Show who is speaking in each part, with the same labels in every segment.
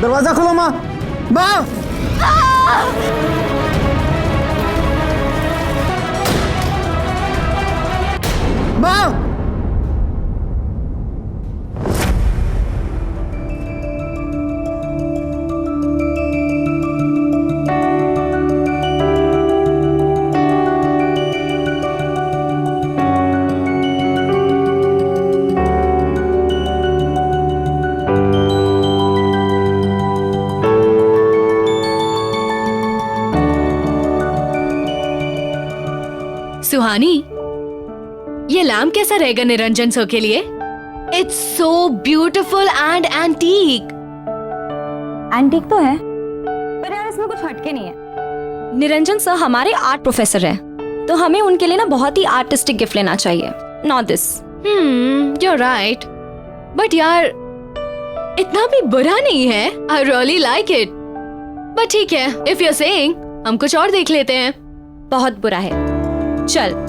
Speaker 1: दरवाजा खोलो माँ। माँ माँ
Speaker 2: सुहानी, ये लैम्प कैसा रहेगा निरंजन सर के लिए? It's so beautiful and antique.
Speaker 3: Antique तो है, पर यार इसमें कुछ हटके नहीं है। निरंजन सर हमारे आर्ट प्रोफेसर हैं, तो हमें उनके लिए ना बहुत ही आर्टिस्टिक गिफ्ट लेना चाहिए। Not this.
Speaker 2: you're right. But यार इतना भी बुरा नहीं है। I really like it. But ठीक है, if you're saying, हम कुछ और देख लेते हैं।
Speaker 3: बहुत बुरा है। चल।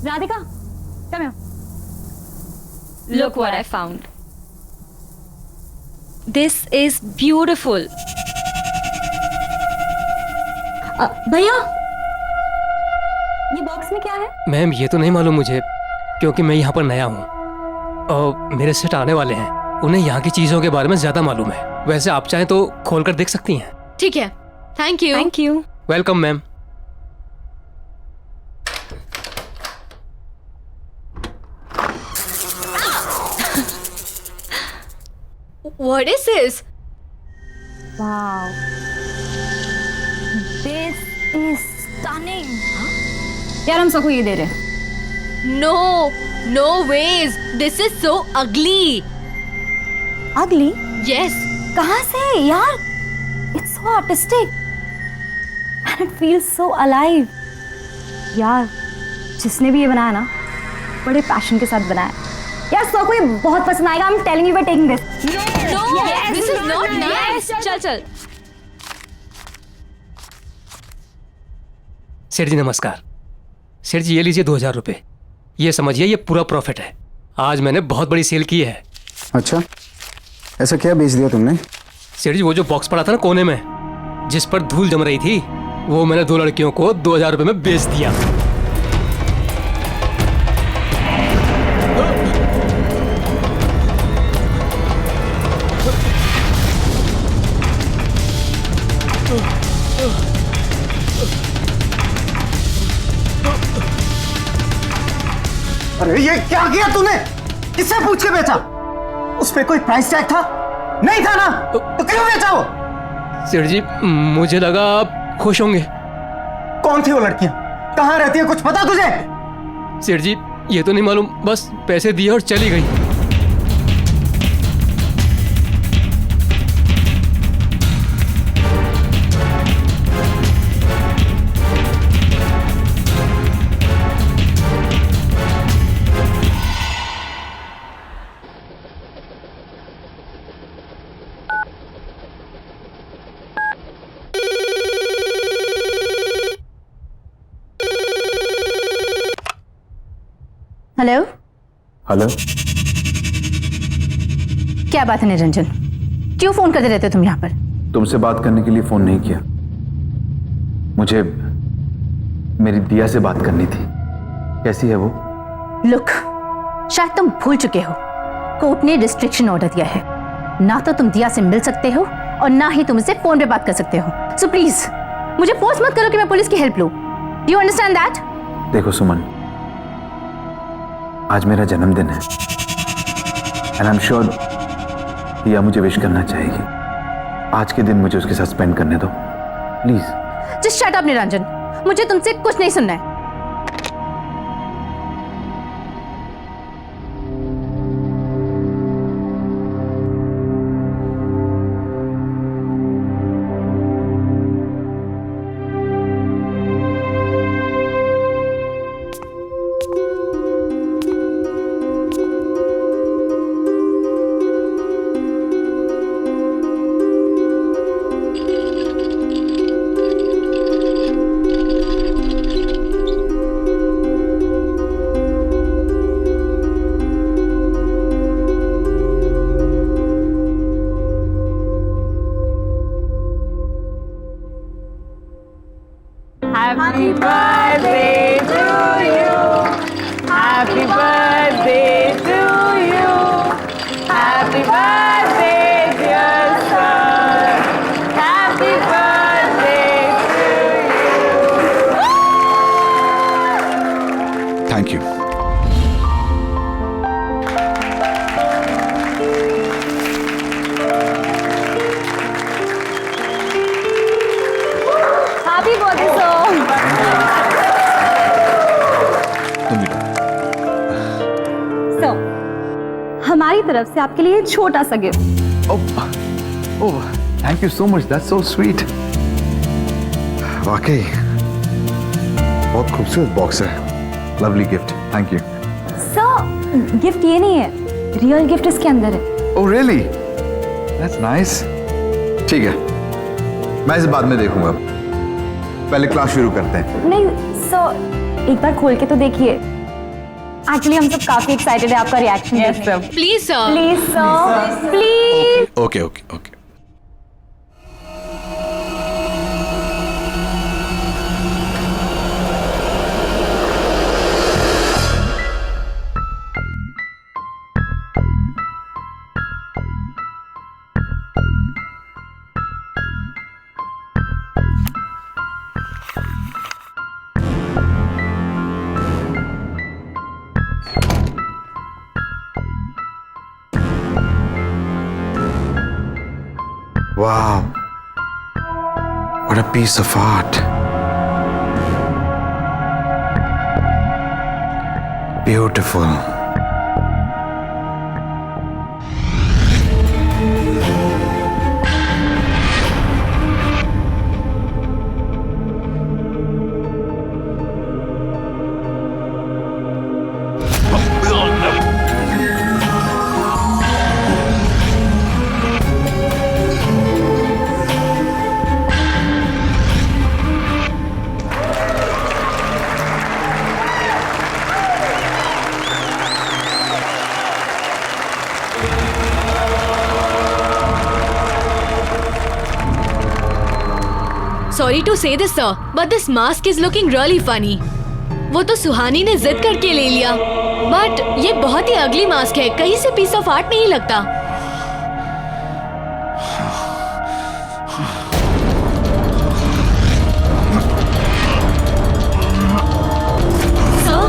Speaker 3: Radhika, come here. Look what I found. This is beautiful. भैया, ये बॉक्स में क्या है?
Speaker 4: मैम ये तो नहीं मालूम मुझे, क्योंकि मैं यहाँ पर नया हूँ और मेरे सेट आने वाले हैं। उन्हें यहाँ की चीजों के बारे में ज्यादा मालूम है। वैसे आप चाहें तो खोल कर देख सकती हैं।
Speaker 2: ठीक है, thank you.
Speaker 3: Thank you.
Speaker 4: Welcome ma'am.
Speaker 2: What is this?
Speaker 3: Wow. This is stunning. यार हम सबको ये दे रहे हैं।
Speaker 2: No, no ways. This is so ugly.
Speaker 3: Ugly?
Speaker 2: Yes.
Speaker 3: कहाँ से यार? It's so artistic. And it feels so alive. यार जिसने भी ये बनाया ना बड़े पैशन के साथ बनाया। यार सबको ये बहुत पसंद आएगा। I'm telling you we're taking this.
Speaker 2: No, this is not nice.
Speaker 3: चल चल।
Speaker 4: सेठ जी नमस्कार। सेठ जी ये लीजिए 2000 रुपये। ये समझिए ये पूरा प्रॉफिट है। आज मैंने बहुत बड़ी सेल की है।
Speaker 1: अच्छा, ऐसा क्या बेच दिया तुमने?
Speaker 4: सेठ जी वो जो बॉक्स पड़ा था ना कोने में जिस पर धूल जम रही थी वो मैंने 2 लड़कियों को 2000 रुपये में बेच दिया।
Speaker 1: अरे ये क्या किया तूने? किससे पूछ के बेचा? उस पे कोई प्राइस टैग था? नहीं था ना? तो क्यों बेचा वो?
Speaker 4: सेठ जी मुझे लगा आप खुश होंगे।
Speaker 1: कौन थी वो लड़कियां? कहाँ रहती है? कुछ पता तुझे?
Speaker 4: सेठ जी ये तो नहीं मालूम, बस पैसे दिए और चली गई।
Speaker 3: हेलो।
Speaker 5: हेलो।
Speaker 3: क्या बात है निरंजन? क्यों फोन करते रहते हो तुम यहाँ पर?
Speaker 5: तुमसे बात करने के लिए फोन नहीं किया, मुझे मेरी दिया से बात करनी थी। कैसी है वो?
Speaker 6: लुक, शायद तुम भूल चुके हो, कोर्ट ने रिस्ट्रिक्शन ऑर्डर दिया है। ना तो तुम दिया से मिल सकते हो और ना ही तुम इससे फोन पे बात कर सकते हो। सो प्लीज मुझे फोर्स मत करो कि मैं पुलिस की हेल्प लूं। Do you understand that?
Speaker 5: देखो सुमन, आज मेरा जन्मदिन है एंड आई एम श्योर दिया मुझे विश करना चाहेगी। आज के दिन मुझे उसके साथ स्पेंड करने दो please.
Speaker 6: Just shut up Niranjan, मुझे तुमसे कुछ नहीं सुनना है।
Speaker 7: Happy birthday to you. Happy birthday to you. Happy birthday, dear son. Happy birthday to you.
Speaker 5: Thank you.
Speaker 3: Happy birthday sir.
Speaker 5: तुम भी लो।
Speaker 3: सर हमारी तरफ से आपके लिए छोटा सा gift.
Speaker 5: Oh thank you so much, that's so sweet. वाकई बहुत खूबसूरत बॉक्स है। Lovely gift, thank you.
Speaker 3: Sir gift ये नहीं है, रियल गिफ्ट इसके अंदर है।
Speaker 5: Oh really, that's nice. ठीक है, मैं इसे बाद में देखूंगा, पहले क्लास शुरू करते हैं।
Speaker 3: नहीं सर, एक बार खोल के तो देखिए। एक्चुअली हम सब काफी एक्साइटेड है आपका रिएक्शन देखने के लिए।
Speaker 2: Please, sir.
Speaker 3: Please sir, please.
Speaker 5: Okay okay okay. Wow. What a piece of art. Beautiful.
Speaker 2: Sorry to say this sir, but this mask is looking really funny. वो तो सुहानी ने जिद करके ले लिया, बट ये बहुत ही अगली मास्क है, कहीं से पीस ऑफ आर्ट नहीं लगता। Sir,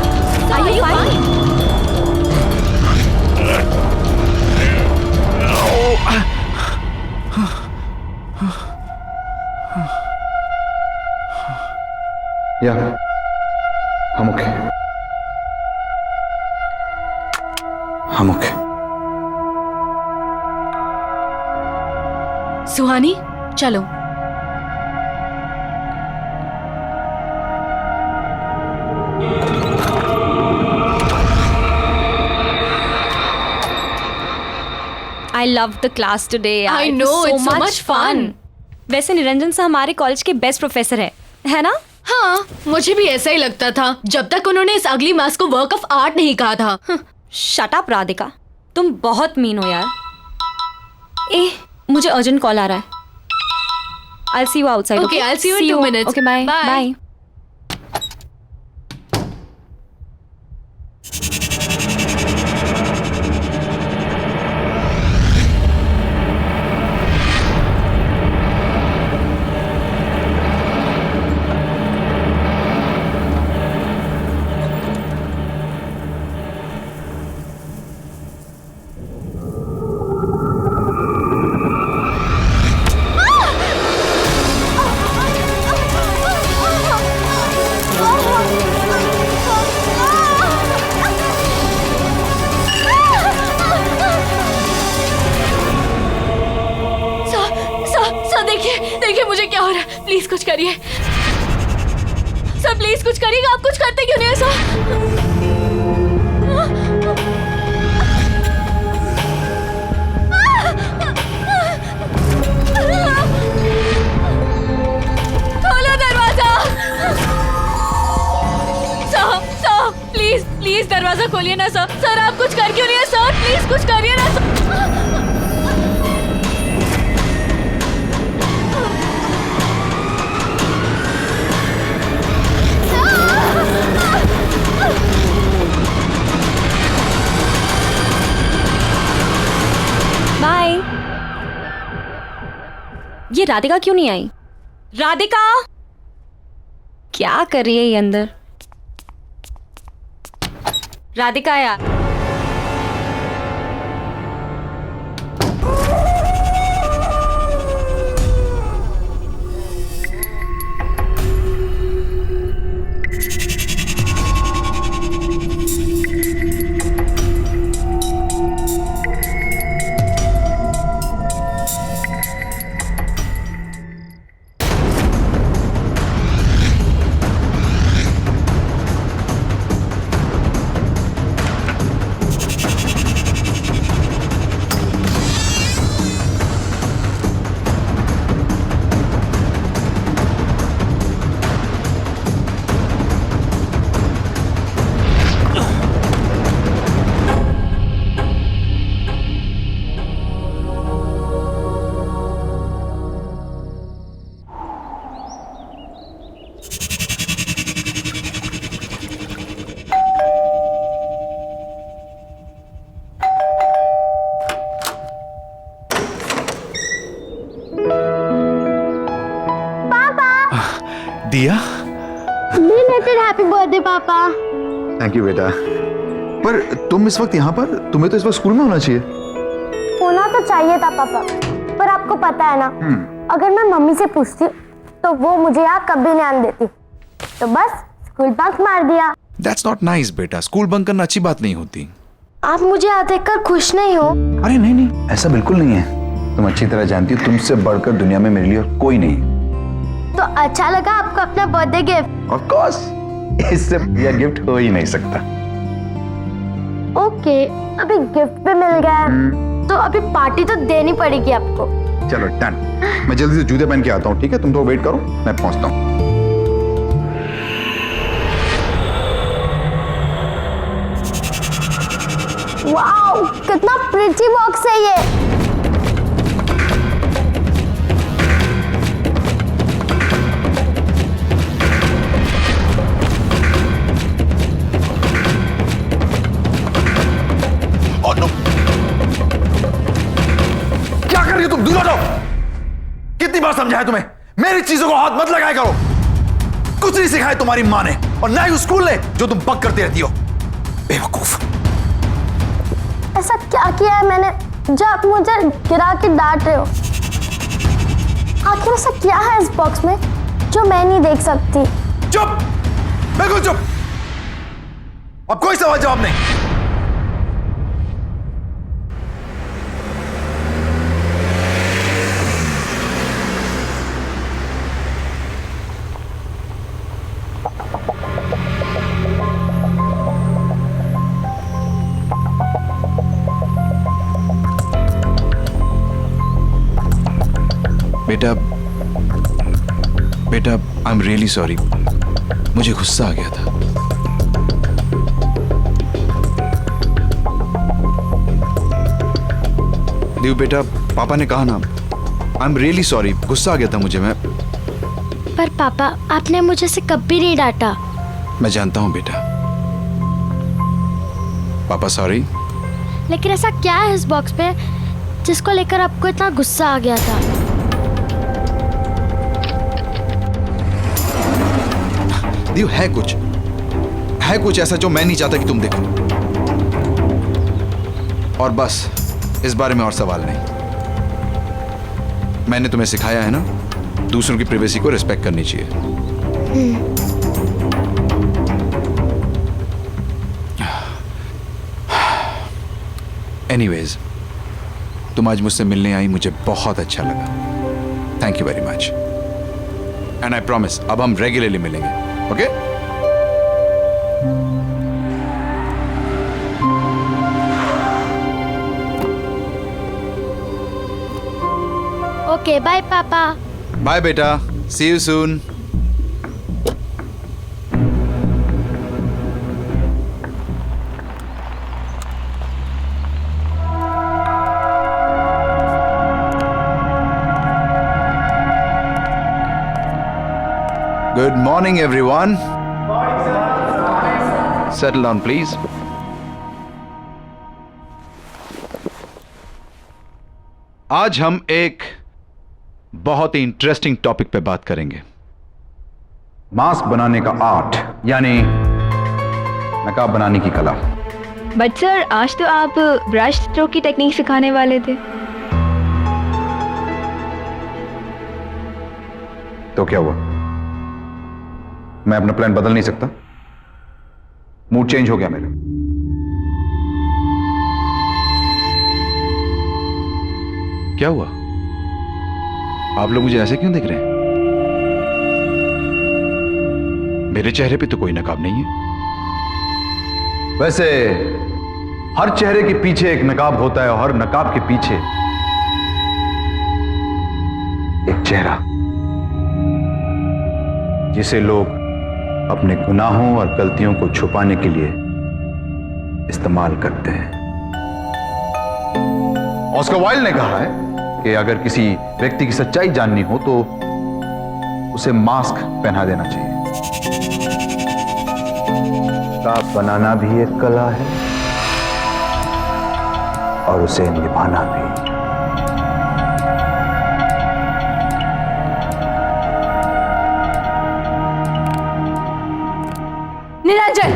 Speaker 2: are you fine?
Speaker 5: Yeah, I'm okay. I'm okay.
Speaker 2: सुहानी, चलो।
Speaker 3: I loved the class today.
Speaker 2: I
Speaker 3: It was
Speaker 2: know, it's so much fun.
Speaker 3: वैसे निरंजन सर हमारे कॉलेज के बेस्ट प्रोफेसर है ना?
Speaker 2: हाँ, मुझे भी ऐसा ही लगता था जब तक उन्होंने इस अगली मास्क को वर्क ऑफ आर्ट नहीं कहा था।
Speaker 3: शट अप राधिका, तुम बहुत मीन हो यार। मुझे अर्जेंट कॉल आ रहा है। I'll see you outside.
Speaker 2: Okay, I'll see you in 2 minutes.
Speaker 3: Okay, bye.
Speaker 2: Bye.
Speaker 3: Bye.
Speaker 2: देखिए मुझे क्या हो रहा है, प्लीज कुछ करिए सर, प्लीज कुछ करिएगा। आप कुछ करते क्यों नहीं है सर? खोलो दरवाजा सर, प्लीज प्लीज दरवाजा खोलिए ना सर। सर आप कुछ कर क्यों नहीं है सर? प्लीज कुछ करिए ना सर।
Speaker 3: बाय। ये राधिका क्यों नहीं आई? राधिका क्या कर रही है ये अंदर? राधिका यार,
Speaker 5: दिया,
Speaker 8: बिलेटेड हैप्पी बर्थडे पापा।
Speaker 5: थैंक यू बेटा। पर तुम इस वक्त यहाँ पर, तुम्हें तो इस वक्त स्कूल में होना चाहिए।
Speaker 8: होना तो चाहिए था पापा, पर आपको पता है ना, अगर मैं मम्मी से पूछती तो वो मुझे यहाँ कभी नहीं आने देती, तो बस स्कूल बंक मार दिया।
Speaker 9: That's not nice बेटा, स्कूल बंक करना अच्छी बात नहीं होती।
Speaker 8: आप मुझे यहाँ देखकर खुश नहीं हो?
Speaker 5: अरे नहीं नहीं, ऐसा बिल्कुल नहीं है। तुम अच्छी तरह जानती हो तुमसे बढ़कर दुनिया में मेरे लिए और कोई नहीं।
Speaker 8: तो अच्छा लगा आपको अपना बर्थडे गिफ्ट?
Speaker 5: ऑफ कोर्स, इससे यह गिफ्ट हो ही नहीं सकता।
Speaker 8: ओके, अभी गिफ्ट भी मिल गया है, तो अभी पार्टी तो देनी पड़ेगी आपको।
Speaker 5: चलो डन, मैं जल्दी से जूते पहन के आता हूँ, ठीक है? तुम तो वेट करो, मैं पहुंचता हूँ।
Speaker 8: वाओ, कितना प्रिटी बॉक्स है ये।
Speaker 5: और नो, क्या कर रही हो तुम? दूर हटो। कितनी बार समझाया तुम्हें, मेरी चीजों को हाथ मत लगाया करो। कुछ नहीं सिखाया तुम्हारी माँ ने और ना ही उस स्कूल ने जो तुम बक करती रहती हो। बेवकूफ।
Speaker 8: ऐसा क्या किया है मैंने जो आप मुझे गिरा के डांट रहे हो? आखिर ऐसा क्या है इस बॉक्स में जो मैं नहीं देख सकती?
Speaker 5: चुप, बिल्कुल चुप। अब कोई सवाल जवाब नहीं।
Speaker 9: बेटा आई एम रियली सॉरी, मुझे गुस्सा आ गया था। देव बेटा, पापा ने कहा ना, आई एम रियली सॉरी, गुस्सा आ गया था मुझे। मैं
Speaker 8: पर पापा, आपने मुझे से कभी नहीं डांटा।
Speaker 9: मैं जानता हूं बेटा। पापा सॉरी।
Speaker 8: लेकिन ऐसा क्या है इस बॉक्स पे जिसको लेकर आपको इतना गुस्सा आ गया था?
Speaker 9: देव, है कुछ ऐसा जो मैं नहीं चाहता कि तुम देखो। और बस इस बारे में और सवाल नहीं। मैंने तुम्हें सिखाया है ना, दूसरों की प्राइवेसी को रिस्पेक्ट करनी चाहिए। एनीवेज, तुम आज मुझसे मिलने आई, मुझे बहुत अच्छा लगा। Thank you very much. And I promise, अब हम रेगुलरली मिलेंगे, ओके?
Speaker 8: ओके, बाय पापा।
Speaker 9: बाय बेटा, see you soon. Good morning, everyone. Settle down, please. आज हम एक बहुत ही इंटरेस्टिंग टॉपिक पे बात करेंगे।
Speaker 5: मास्क बनाने का आर्ट, यानी नकाब बनाने की कला।
Speaker 10: बट सर, आज तो आप ब्रश स्ट्रोक की टेक्निक सिखाने वाले थे।
Speaker 5: तो क्या हुआ? मैं अपना प्लान बदल नहीं सकता? मूड चेंज हो गया मेरा।
Speaker 9: क्या हुआ? आप लोग मुझे ऐसे क्यों देख रहे हैं? मेरे चेहरे पे तो कोई नकाब नहीं है।
Speaker 5: वैसे हर चेहरे के पीछे एक नकाब होता है और हर नकाब के पीछे एक चेहरा, जिसे लोग अपने गुनाहों और गलतियों को छुपाने के लिए इस्तेमाल करते हैं। ऑस्कर वाइल्ड ने कहा है कि अगर किसी व्यक्ति की सच्चाई जाननी हो तो उसे मास्क पहना देना चाहिए। नकाब बनाना भी एक कला है और उसे निभाना भी।
Speaker 6: निरंजन,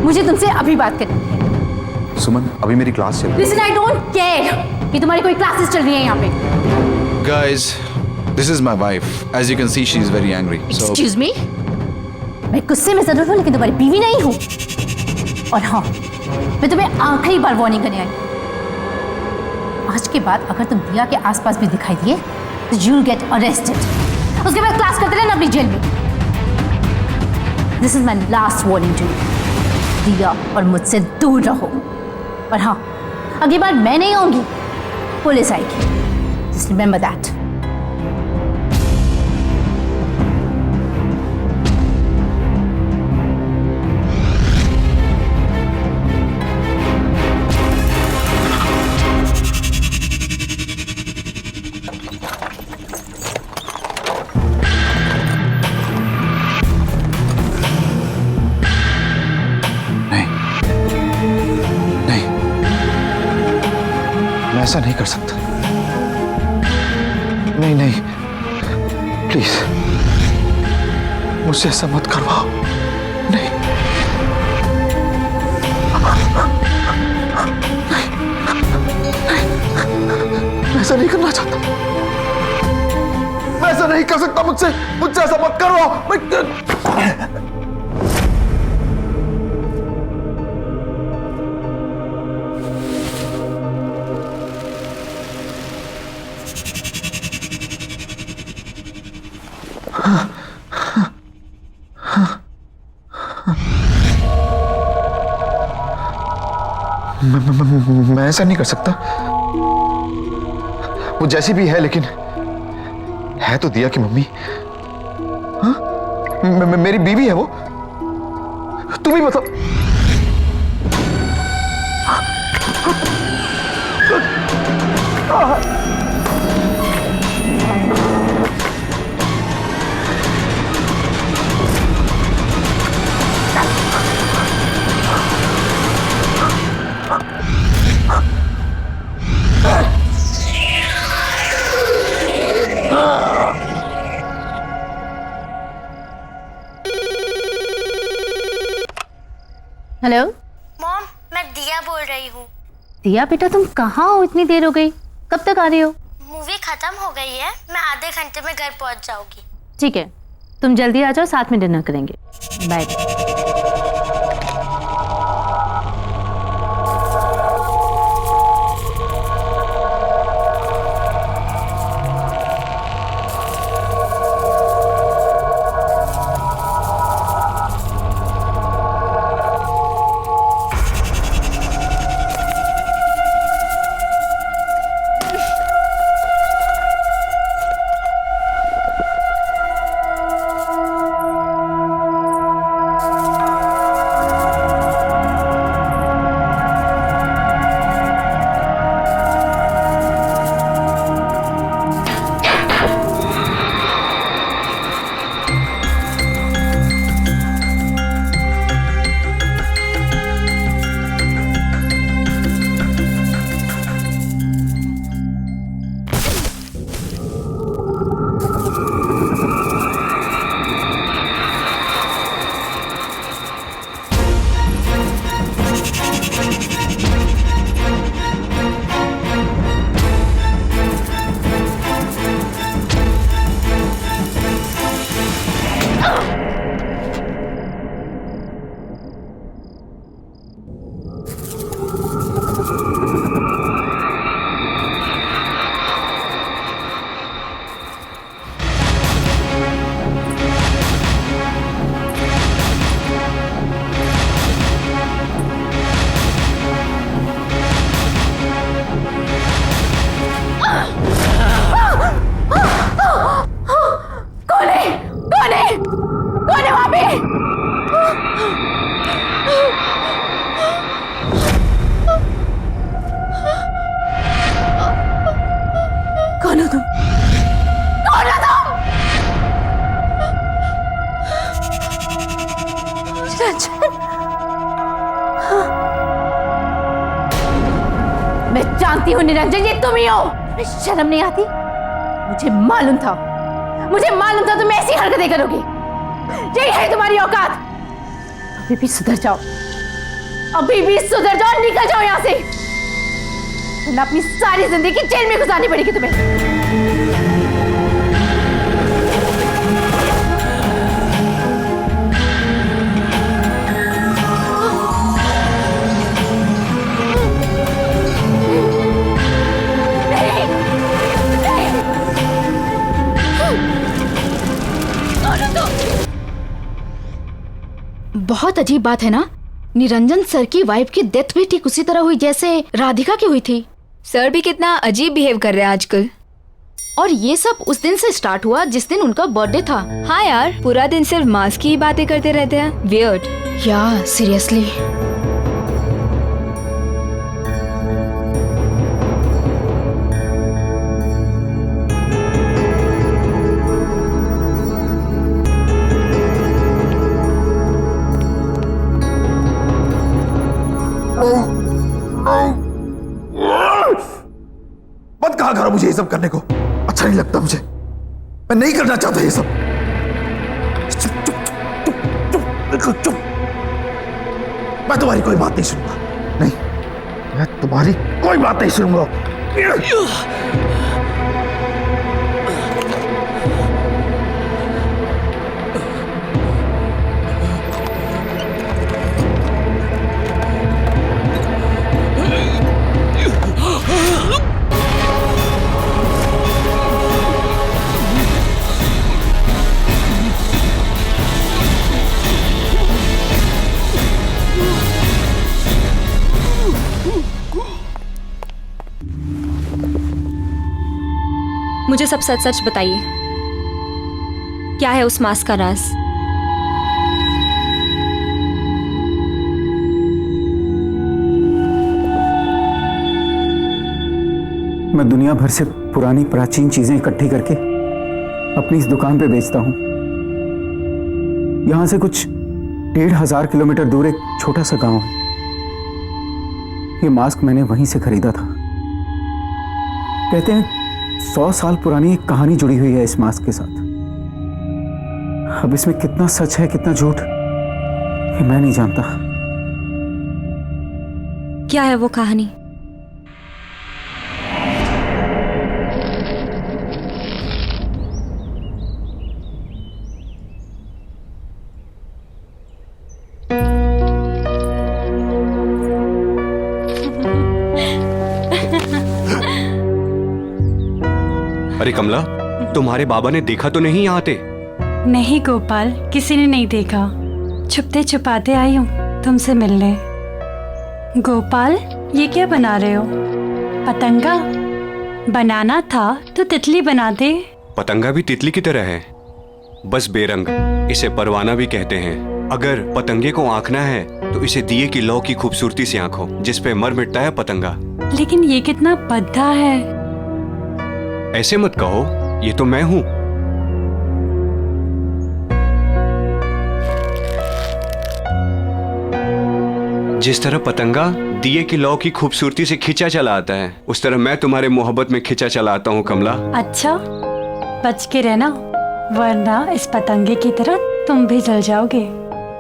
Speaker 6: मुझे तुमसे अभी बात करनी है।
Speaker 5: सुमन, अभी मेरी क्लास चल रही है।
Speaker 6: Listen, I don't care कि तुम्हारी कोई क्लासेस चल रही है यहाँ पे।
Speaker 9: Guys, this is my wife. As you can see, she is very angry. So
Speaker 6: Excuse me? मैं गुस्से में जरूर हूँ लेकिन तुम्हारी बीवी नहीं हूँ। और हाँ, मैं तुम्हें आखिरी बार वार्निंग करने आई। आज के बाद अगर तुम दिया के आसपास भी दिखाई दिए तो you'll get arrested. उसके बाद क्लास करते रहना अपनी जेल में। This is my last warning to you. दिया और मुझसे दूर रहो। और हाँ, अगली बार मैं नहीं आऊंगी, पुलिस आएगी। Just remember that.
Speaker 5: ऐसा नहीं कर सकता। नहीं नहीं, प्लीज मुझसे ऐसा मत करवाओ। नहीं मैं ऐसा नहीं करना चाहता। मैं ऐसा नहीं कर सकता। मुझसे ऐसा मत करवाओ। मैं ऐसा नहीं कर सकता। वो जैसी भी है लेकिन है तो दिया की मम्मी। हाँ? मेरी बीवी है वो। तुम ही बताओ।
Speaker 6: हेलो
Speaker 8: मॉम, मैं दिया बोल रही हूँ।
Speaker 6: दिया बेटा, तुम कहाँ हो? इतनी देर हो गई, कब तक आ रही हो?
Speaker 8: मूवी खत्म हो गई है, मैं आधे घंटे में घर पहुँच जाऊंगी।
Speaker 6: ठीक है, तुम जल्दी आ जाओ, साथ में डिनर करेंगे। बाय। कौन हो तुम? कौन हो तुम? रंजन, मैं जानती हूँ निरंजन, ये तुम ही हो। शर्म नहीं आती? मुझे मालूम था तुम ऐसी हरकतें करोगी। यही है तुम्हारी औकात। अभी भी सुधर जाओ, अभी भी सुधर जाओ, निकल जाओ यहाँ से, वरना अपनी सारी जिंदगी जेल में गुजारनी पड़ेगी तुम्हें। बहुत अजीब बात है ना, निरंजन सर की वाइफ की डेथ भी ठीक उसी तरह हुई जैसे राधिका की हुई थी।
Speaker 10: सर भी कितना अजीब बिहेव कर रहे हैं आजकल।
Speaker 6: और ये सब उस दिन से स्टार्ट हुआ जिस दिन उनका बर्थडे था।
Speaker 10: हाँ यार, पूरा दिन सिर्फ मास्क की ही बातें करते रहते हैं। वियर्ड।
Speaker 6: या सीरियसली।
Speaker 5: मत कहा करो मुझे ये सब करने को, अच्छा नहीं लगता मुझे, मैं नहीं करना चाहता ये सब। चुप चुप चुप चुप बिल्कुल चुप। मैं तुम्हारी कोई बात नहीं सुनूंगा, नहीं, मैं तुम्हारी कोई बात नहीं सुनूंगा।
Speaker 3: मुझे सब सच सच बताइए, क्या है उस मास्क का राज?
Speaker 1: मैं दुनिया भर से पुरानी प्राचीन चीजें इकट्ठी करके अपनी इस दुकान पे बेचता हूं। यहां से कुछ 1500 किलोमीटर दूर एक छोटा सा गांव है। ये मास्क मैंने वहीं से खरीदा था। कहते हैं 100 साल पुरानी एक कहानी जुड़ी हुई है इस मास्क के साथ। अब इसमें कितना सच है कितना झूठ ये मैं नहीं जानता।
Speaker 3: क्या है वो कहानी?
Speaker 11: अरे कमला, तुम्हारे बाबा ने देखा तो नहीं यहाँ आते?
Speaker 12: नहीं गोपाल, किसी ने नहीं देखा। छुपते छुपाते आई हूँ तुमसे मिलने। गोपाल, ये क्या बना रहे हो? पतंगा? बनाना था तो तितली बना दे।
Speaker 11: पतंगा भी तितली की तरह है, बस बेरंग। इसे परवाना भी कहते हैं। अगर पतंगे को आंकना है तो इसे दिए की लौ की खूबसूरती से आंखो, जिस पे मर मिटता है पतंगा।
Speaker 12: लेकिन ये कितना भद्दा है।
Speaker 11: ऐसे मत कहो, ये तो मैं हूं। जिस तरह पतंगा दिए की लौ की खूबसूरती से खिंचा चला आता है, उस तरह मैं तुम्हारे मोहब्बत में खिंचा चला आता हूं कमला।
Speaker 12: अच्छा, बच के रहना, वरना इस पतंगे की तरह तुम भी जल जाओगे।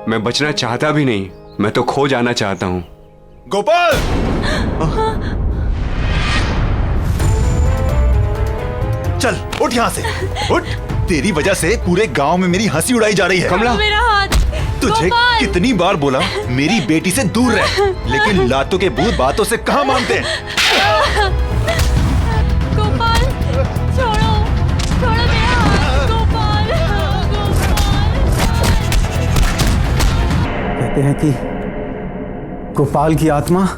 Speaker 11: मैं बचना चाहता भी नहीं, मैं तो खो जाना चाहता हूं।
Speaker 5: गोपाल! चल उठ यहाँ से, उठ। तेरी वजह से पूरे गांव में मेरी हंसी उड़ाई जा रही है।
Speaker 11: कमला,
Speaker 12: मेरा हाथ।
Speaker 5: तुझे कितनी बार बोला मेरी बेटी से दूर रह, लेकिन लातों के भूत बातों से कहाँ मानते हैं।
Speaker 12: गोपाल, छोड़ो, छोड़ो मेरा हाथ। गोपाल,
Speaker 1: कहते हैं कि गोपाल की आत्मा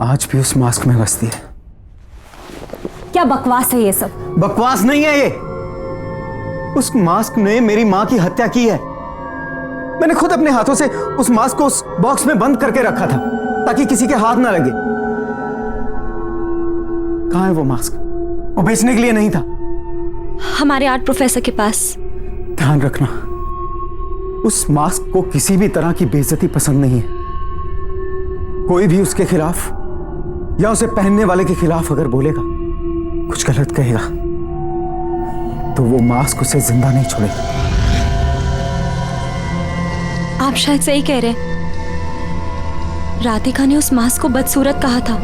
Speaker 1: आज भी उस मास्क में बसती है।
Speaker 3: क्या बकवास है ये सब?
Speaker 1: बकवास नहीं है ये। उस मास्क ने मेरी मां की हत्या की है। मैंने खुद अपने हाथों से उस मास्क को उस बॉक्स में बंद करके रखा था ताकि किसी के हाथ ना लगे। कहां है वो मास्क? वो बेचने के लिए नहीं था।
Speaker 3: हमारे आर्ट प्रोफेसर के पास।
Speaker 1: ध्यान रखना, उस मास्क को किसी भी तरह की बेइज्जती पसंद नहीं है। कोई भी उसके खिलाफ या उसे पहनने वाले के खिलाफ अगर बोलेगा, कुछ गलत कहेगा, तो वो मास्क उसे जिंदा नहीं छोड़ेगा।
Speaker 3: आप शायद सही कह रहे हैं। राधिका ने उस मास्क को बदसूरत कहा था।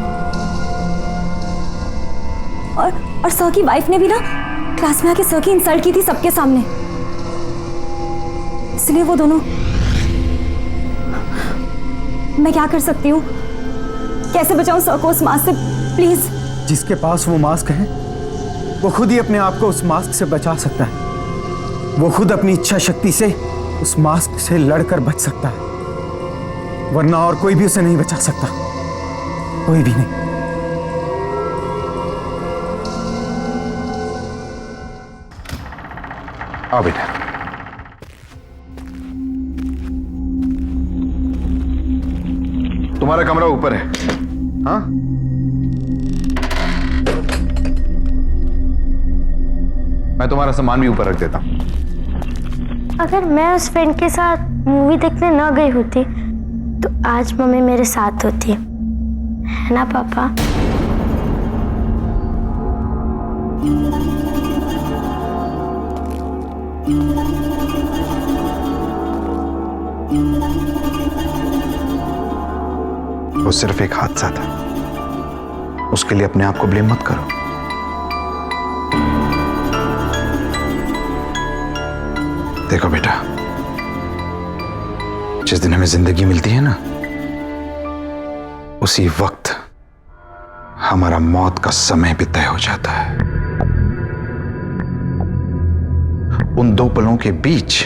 Speaker 3: और सर की वाइफ ने भी ना क्लास में आके सर की इंसल्ट की थी सबके सामने। इसलिए वो दोनों। मैं क्या कर सकती हूँ? कैसे बचाऊं सर को उस मास्क से? प्लीज।
Speaker 1: जिसके पास वो मास्क है वो खुद ही अपने आप को उस मास्क से बचा सकता है। वो खुद अपनी इच्छा शक्ति से उस मास्क से लड़कर बच सकता है, वरना और कोई भी उसे नहीं बचा सकता। कोई भी नहीं।
Speaker 5: आओ बेटा। तुम्हारा कमरा ऊपर है। हाँ, मैं तुम्हारा सामान भी ऊपर रख देता हूं।
Speaker 8: अगर मैं उस फ्रेंड के साथ मूवी देखने न गई होती तो आज मम्मी मेरे साथ होती, है ना पापा?
Speaker 5: वो सिर्फ एक हादसा था, उसके लिए अपने आप को ब्लेम मत करो। देखो बेटा, जिस दिन हमें जिंदगी मिलती है ना, उसी वक्त हमारा मौत का समय भी तय हो जाता है। उन दो पलों के बीच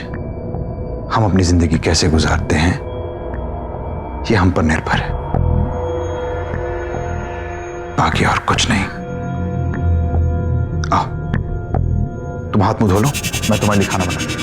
Speaker 5: हम अपनी जिंदगी कैसे गुजारते हैं ये हम पर निर्भर है, बाकी और कुछ नहीं। आओ, तुम हाथ मुंह धो लो, मैं तुम्हारे लिए खाना बना दूं।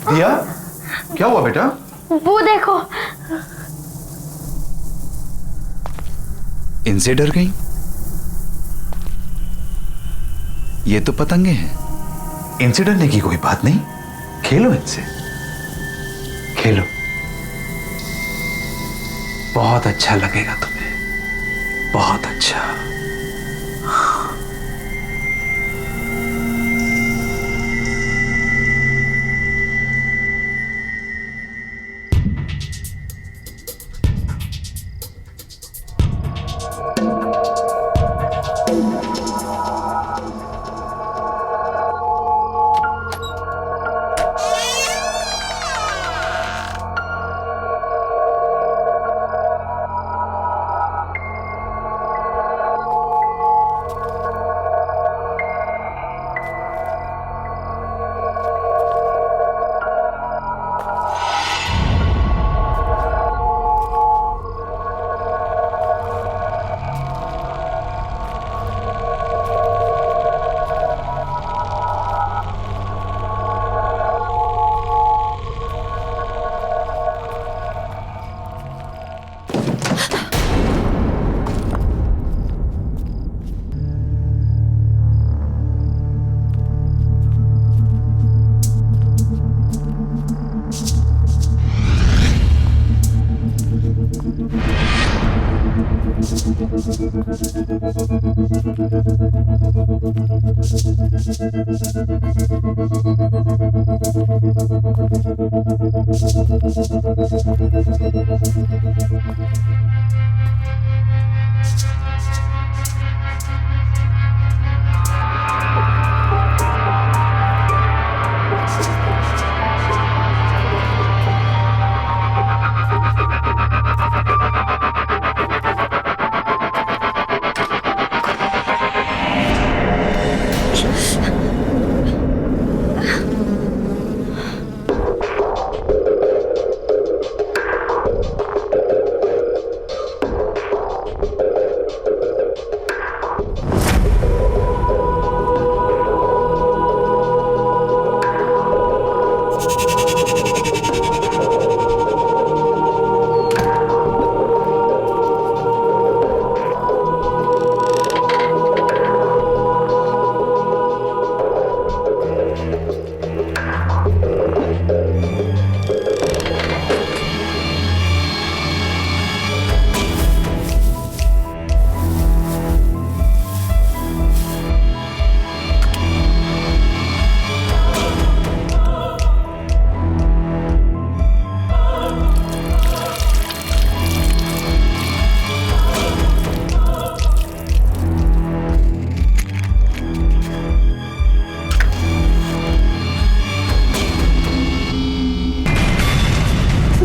Speaker 5: दिया, क्या हुआ बेटा?
Speaker 8: वो देखो।
Speaker 9: इनसे डर गई? ये तो पतंगे हैं।
Speaker 5: इनसे डरने की कोई बात नहीं, खेलो इनसे, खेलो, बहुत अच्छा लगेगा तुम्हें, बहुत अच्छा।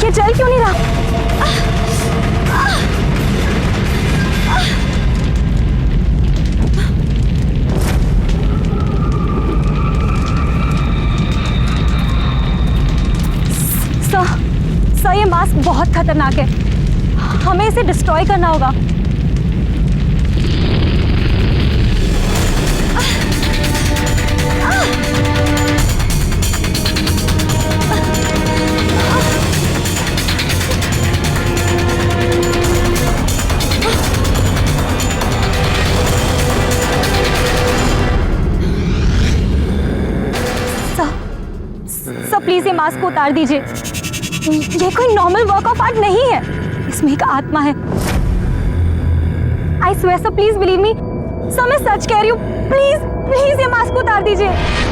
Speaker 3: ये चल क्यों नहीं रहा? सर, ये मास्क बहुत खतरनाक है, हमें इसे डिस्ट्रॉय करना होगा। सर प्लीज ये मास्क को उतार दीजिए। ये कोई नॉर्मल वर्क ऑफ आर्ट नहीं है, इसमें एक आत्मा है। I swear sir, please believe me. Sir मैं सच कह रही हूँ, प्लीज प्लीज ये मास्क को उतार दीजिए।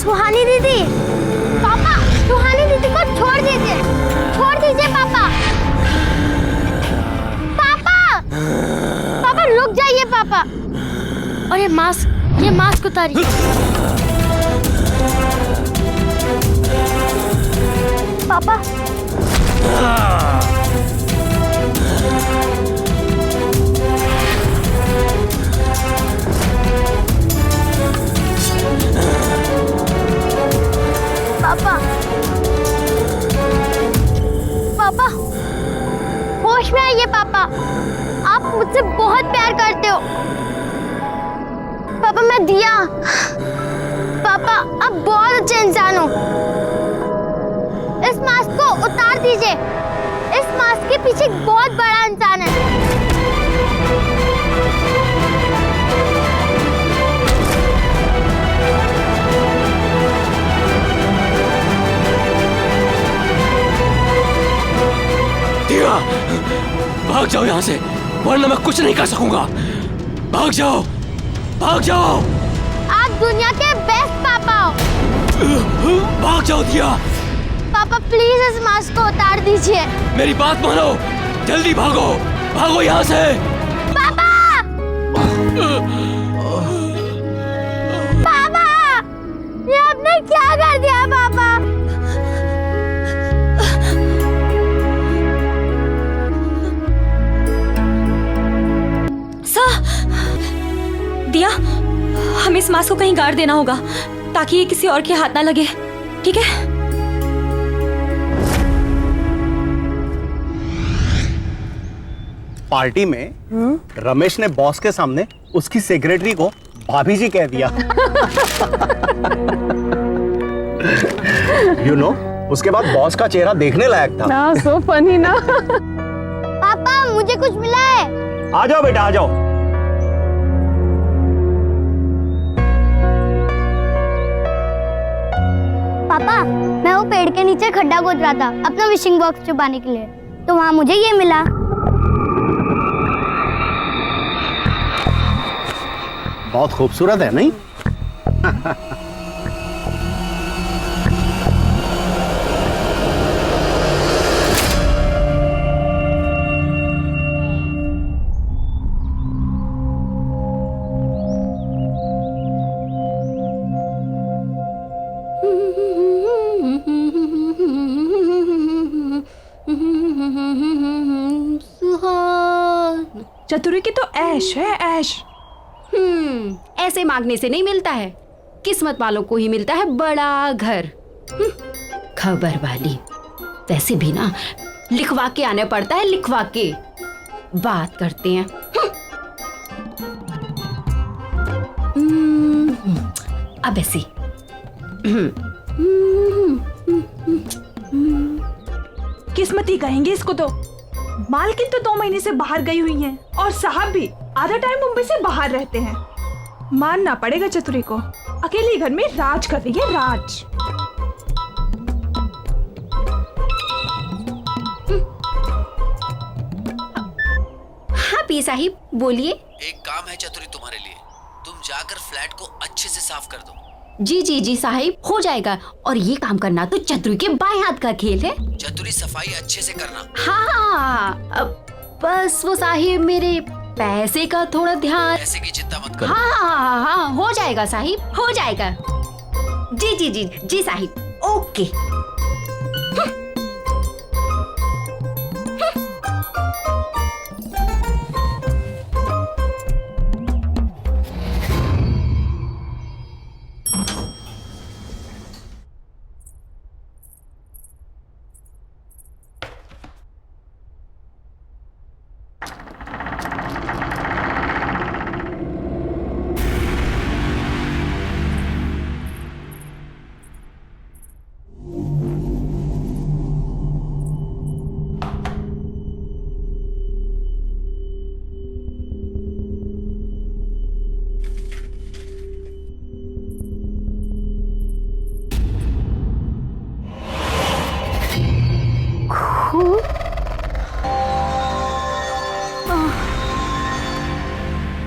Speaker 8: सुहानी दीदी, पापा सुहानी दीदी को छोड़ दीजिए पापा। पापा रुक जाइए पापा। और ये मास्क उतारिए। पापा पापा होश में आइए पापा, आप मुझसे बहुत प्यार करते हो। पापा मैं दिया, पापा आप बहुत अच्छे इंसान हो। इस मास्क को उतार दीजिए, इस मास्क के पीछे एक बहुत बड़ा इंसान है।
Speaker 4: दिया, भाग जाओ यहाँ से, वरना मैं कुछ नहीं कर सकूंगा। भाग जाओ, भाग जाओ।
Speaker 8: आप दुनिया के बेस्ट पापा हो।
Speaker 4: भाग जाओ दिया।
Speaker 8: पापा प्लीज इस मास्क को उतार दीजिए।
Speaker 4: मेरी बात मानो, जल्दी भागो, भागो यहाँ से।
Speaker 8: पापा पापा ये आपने क्या कर दिया पापा?
Speaker 3: दिया, हमें इस मास्क को कहीं गाड़ देना होगा ताकि ये किसी और के हाथ ना लगे, ठीक है?
Speaker 13: पार्टी में रमेश ने बॉस के सामने उसकी सेक्रेटरी को भाभी जी कह दिया। You know, उसके बाद बॉस का चेहरा देखने लायक था।
Speaker 7: ना सो फनी ना।
Speaker 8: पापा मुझे कुछ मिला है।
Speaker 13: आ जाओ बेटा, आ जाओ।
Speaker 8: पापा मैं वो पेड़ के नीचे खड्डा खोद रहा था अपना विशिंग बॉक्स छुपाने के लिए, तो वहां मुझे ये मिला।
Speaker 13: बहुत खूबसूरत है नहीं?
Speaker 14: चतुरी की तो ऐश है, ऐश।
Speaker 6: ऐसे मांगने से नहीं मिलता है, किस्मत वालों को ही मिलता है बड़ा घर। खबर वाली। वैसे भी ना लिखवा के आने पड़ता है, लिखवा के। बात करते हैं। अब ऐसे
Speaker 14: किस्मती कहेंगे इसको तो। मालकिन तो 2 महीने से बाहर गई हुई हैं और साहब भी आधा टाइम मुंबई से बाहर रहते हैं। मानना पड़ेगा चतुरी को, अकेले घर में राज कर रही है, राज।
Speaker 6: हाँ पी साहिब बोलिए।
Speaker 15: एक काम है चतुरी तुम्हारे लिए, तुम जाकर फ्लैट को अच्छे से साफ कर दो।
Speaker 3: जी जी जी साहिब, हो जाएगा। और ये काम करना तो चतुरी के बाएं हाथ का खेल है।
Speaker 4: चतुरी सफाई अच्छे से करना।
Speaker 3: हाँ, बस वो साहिब मेरे पैसे का थोड़ा ध्यान।
Speaker 4: पैसे की चिंता मत करो।
Speaker 3: हाँ, हो जाएगा साहिब, हो जाएगा। जी जी जी जी साहिब, ओके।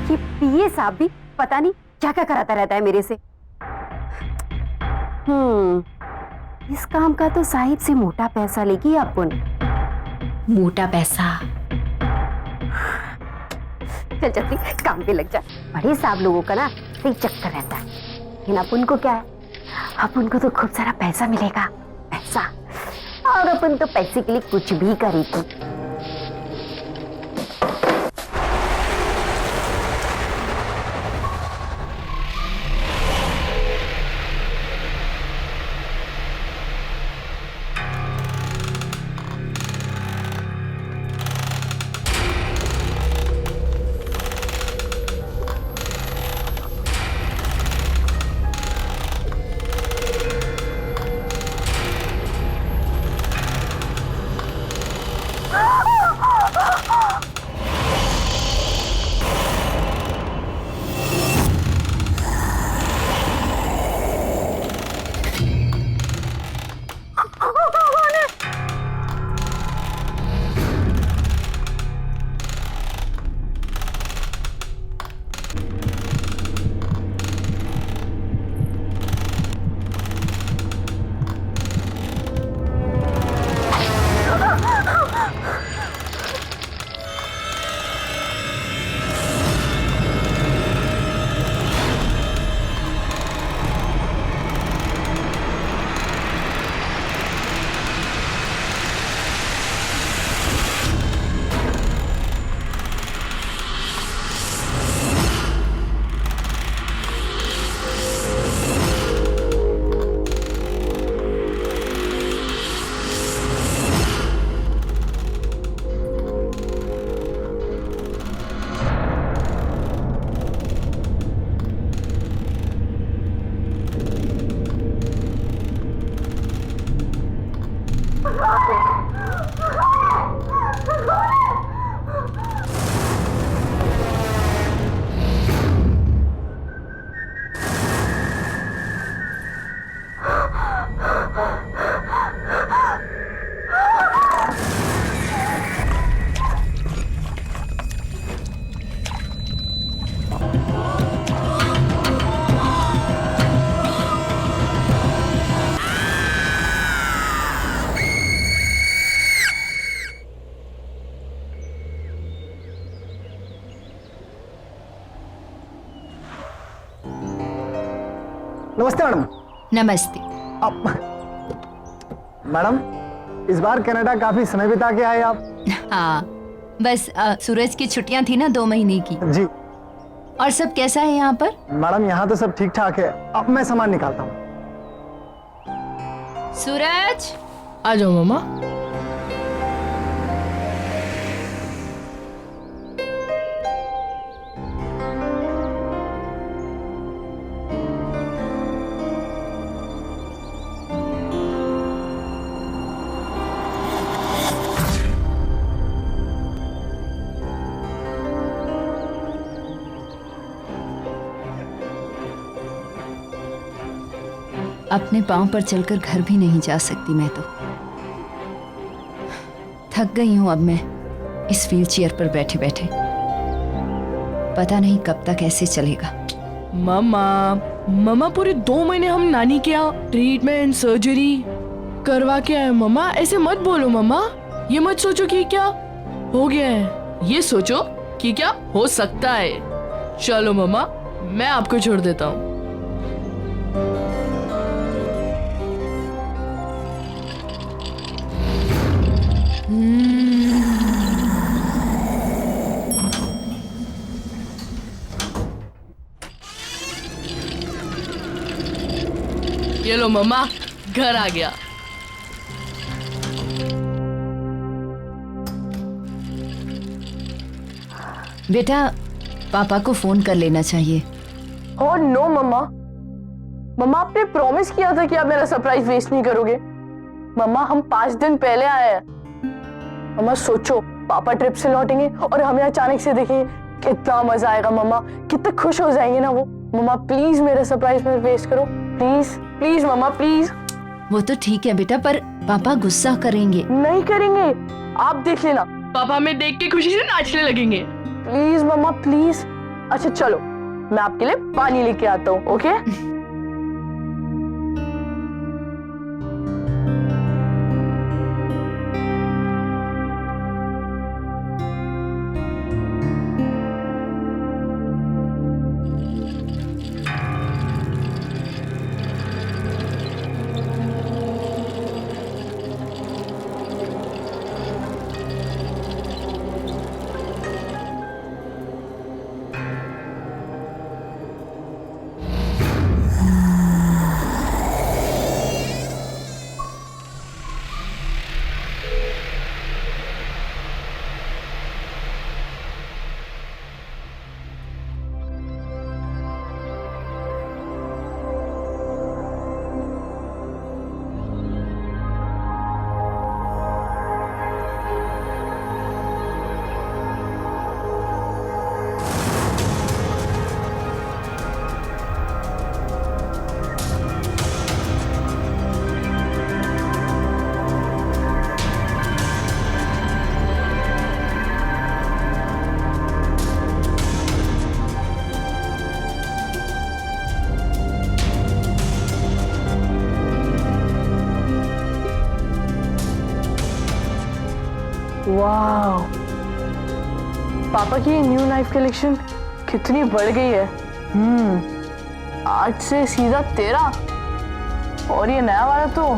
Speaker 15: ये पीए साहब भी पता नहीं क्या क्या कराता रहता है मेरे से। इस काम का तो साहिब से मोटा पैसा लेगी अपन।
Speaker 3: मोटा पैसा।
Speaker 15: चल चल काम पे लग जा। बड़े साहब लोगों का ना सही चक्कर रहता है, लेकिन अपन को क्या है, अपन को तो खूब सारा पैसा मिलेगा, पैसा। और अपन तो पैसे के लिए कुछ भी करेगी।
Speaker 16: नमस्ते मैडम।
Speaker 3: नमस्ते।
Speaker 16: मैडम, इस बार कनाडा काफी समय बिता के आए आप।
Speaker 3: हाँ, बस सूरज की छुट्टियां थी ना 2 महीने की।
Speaker 16: जी।
Speaker 3: और सब कैसा है यहाँ पर?
Speaker 16: मैडम, यहाँ तो सब ठीक ठाक है। अब मैं सामान निकालता हूँ।
Speaker 3: सूरज,
Speaker 14: आ जाओ मामा।
Speaker 3: अपने पांव पर चलकर घर भी नहीं जा सकती मैं तो। थक गई हूं अब मैं इस व्हील चेयर पर बैठे बैठे। पता नहीं कब तक ऐसे चलेगा।
Speaker 14: मामा, मम्मा पूरे 2 महीने हम नानी के यहाँ ट्रीटमेंट सर्जरी करवा के आए। मम्मा ऐसे मत बोलो मम्मा, ये मत सोचो कि क्या हो गया है, ये सोचो कि क्या हो सकता है। चलो मम्मा, मैं आपको छोड़ देता हूँ। ये लो मम्मा, घर आ गया।
Speaker 17: बेटा, पापा को फोन कर लेना चाहिए।
Speaker 7: ओह नो मम्मा, मम्मा आपने प्रॉमिस किया था कि आप मेरा सरप्राइज वेस्ट नहीं करोगे। मम्मा हम 5 दिन पहले आए हैं। मम्मा सोचो, पापा ट्रिप से लौटेंगे और हमें अचानक से देखेंगे, कितना मजा आएगा मम्मा, कितने खुश हो जाएंगे ना वो। मम्मा प्लीज मेरा सरप्राइज मत वेस्ट करो, प्लीज प्लीज मम्मा प्लीज।
Speaker 17: वो तो ठीक है बेटा, पर पापा गुस्सा करेंगे।
Speaker 7: नहीं करेंगे, आप देख लेना,
Speaker 14: पापा हमें देख के खुशी से नाचने लगेंगे।
Speaker 7: प्लीज मम्मा प्लीज। अच्छा चलो, मैं आपके लिए पानी लेके आता हूँ, ओके? वाह, पापा की न्यू नाइफ कलेक्शन कितनी बढ़ गई है। 8 से सीधा 13, और ये नया वाला तो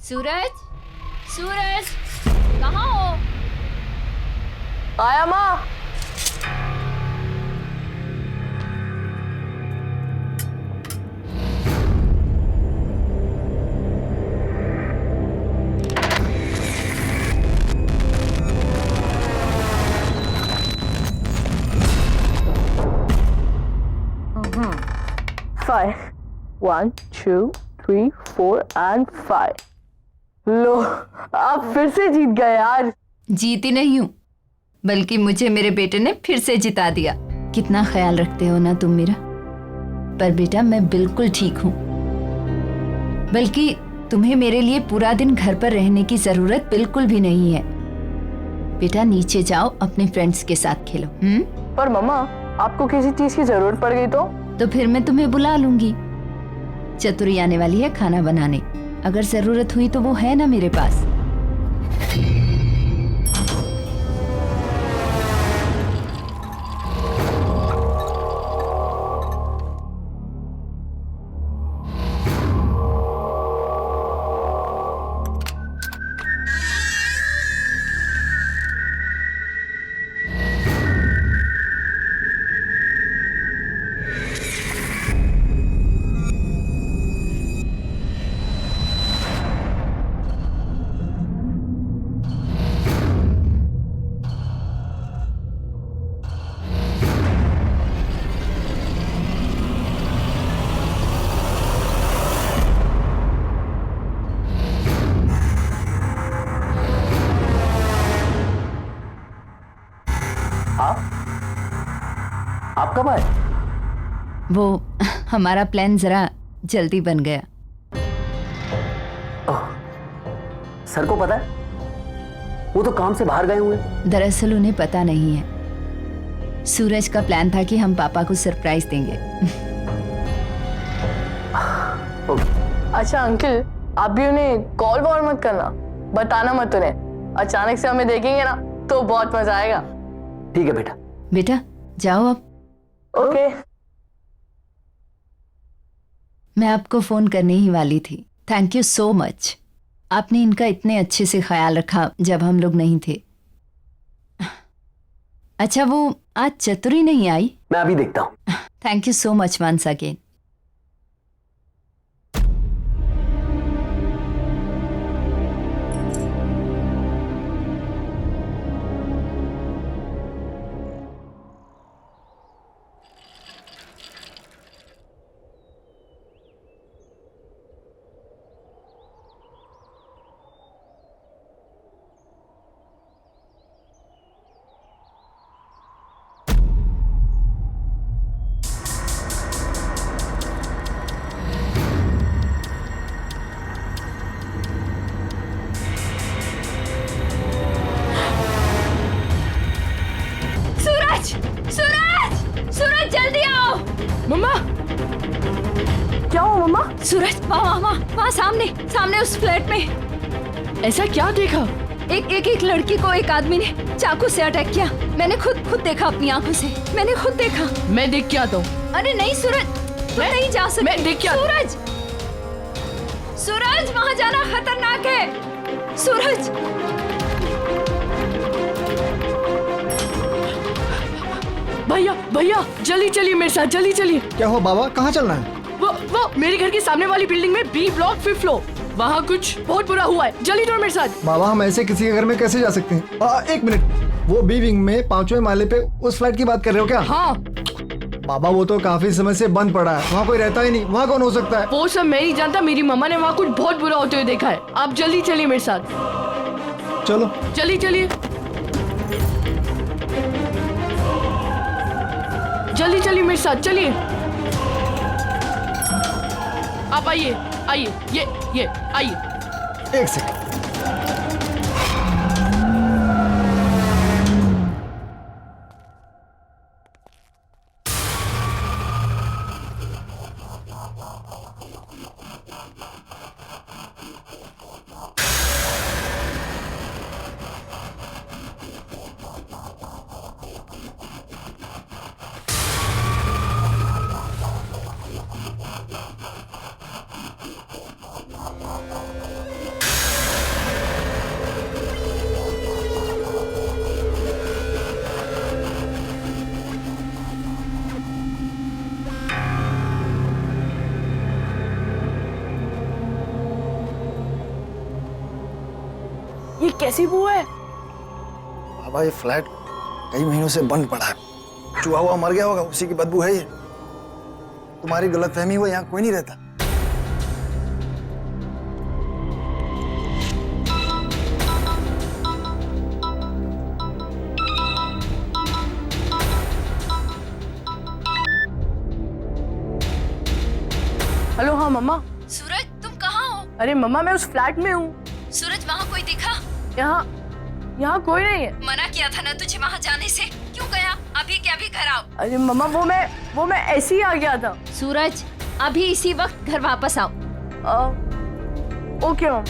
Speaker 2: सूरज, सूरज कहाँ हो?
Speaker 7: आया माँ। Five. 1, 2, 3, 4 and 5. लो, आप फिर से जीत गए यार।
Speaker 17: जीती नहीं हूँ, बल्कि मुझे मेरे बेटे ने फिर से जिता दिया। कितना ख्याल रखते हो ना तुम मेरा। पर बेटा मैं बिल्कुल ठीक हूँ, बल्कि तुम्हें मेरे लिए पूरा दिन घर पर रहने की जरूरत बिल्कुल भी नहीं है। बेटा नीचे जाओ, अपने फ्रेंड्स के साथ खेलो।
Speaker 7: पर मम्मा, आपको किसी चीज की जरूरत पड़ गई तो
Speaker 17: फिर मैं तुम्हें बुला लूंगी। चतुरी आने वाली है खाना बनाने, अगर जरूरत हुई तो वो है ना मेरे पास। आप कब आए? वो हमारा प्लान जरा जल्दी बन गया।
Speaker 18: सर को पता है? वो तो काम से बाहर गए हुए।
Speaker 17: दरअसल उन्हें पता नहीं है। सूरज का प्लान था कि हम पापा को सरप्राइज देंगे।
Speaker 7: अच्छा अंकल, आप भी उन्हें कॉल वॉल मत करना, बताना मत उन्हें। अचानक से हमें देखेंगे ना तो बहुत मजा आएगा।
Speaker 18: ठीक है बेटा।
Speaker 17: बेटा जाओ अब।
Speaker 7: ओके।
Speaker 17: मैं आपको फोन करने ही वाली थी। Thank you so much. आपने इनका इतने अच्छे से ख्याल रखा जब हम लोग नहीं थे। अच्छा वो आज चतुरी नहीं आई?
Speaker 18: मैं अभी देखता हूँ।
Speaker 17: Thank you so much once again. सूरज वहाँ सामने सामने उस फ्लैट में।
Speaker 7: ऐसा क्या देखा?
Speaker 17: एक लड़की को एक आदमी ने चाकू से अटैक किया। मैंने खुद देखा अपनी आंखों से। मैंने खुद देखा।
Speaker 7: मैं देख के आता हूँ।
Speaker 17: अरे नहीं सूरज, तुम नहीं जा सकते।
Speaker 7: मैं देख के आता।
Speaker 17: सूरज वहाँ जाना खतरनाक है। सूरज
Speaker 7: भैया जल्दी चलिए मेरे साथ, जल्दी चलिए।
Speaker 16: क्या हुआ बाबा, कहाँ चलना है?
Speaker 7: वो मेरे घर के सामने वाली बिल्डिंग में बी ब्लॉक 5th फ्लोर, वहाँ कुछ बहुत बुरा हुआ है। जल्दी चलो मेरे साथ।
Speaker 16: बाबा हम ऐसे किसी के घर में कैसे जा सकते हैं? एक मिनट, वो बी विंग में 5वें माले पे उस फ्लैट की बात कर रहे हो क्या?
Speaker 7: हाँ
Speaker 16: बाबा वो तो काफी समय से बंद पड़ा है, वहाँ कोई रहता ही नहीं। वहाँ कौन हो सकता है?
Speaker 7: वो सब मैं नहीं जानता, मेरी मम्मा ने वहाँ कुछ बहुत बुरा होते हुए देखा है। आप जल्दी चलिए मेरे साथ।
Speaker 16: चलो
Speaker 7: जल्दी चलिए, जल्दी चलिए मेरे साथ, चलिए। आप आइए ये आइए।
Speaker 16: एक सेकंड।
Speaker 7: ये कैसी बू है?
Speaker 16: बाबा ये फ्लैट कई महीनों से बंद पड़ा है। चूहा हुआ मर गया होगा, उसी की बदबू है ये। तुम्हारी गलतफहमी हुई, यहाँ कोई नहीं रहता।
Speaker 7: हेलो। हाँ मम्मा।
Speaker 17: सूरज तुम कहाँ हो?
Speaker 7: अरे मम्मा मैं उस फ्लैट में हूँ।
Speaker 17: सूरज वहाँ कोई दिखा?
Speaker 7: यहाँ कोई नहीं है।
Speaker 17: मना किया था ना तुझे वहाँ जाने से, क्यों गया? अभी के अभी घर आओ।
Speaker 7: अरे मम्मा वो मैं ऐसे ही आ गया था।
Speaker 17: सूरज अभी इसी वक्त घर वापस आओ।
Speaker 7: ओके मम्मा।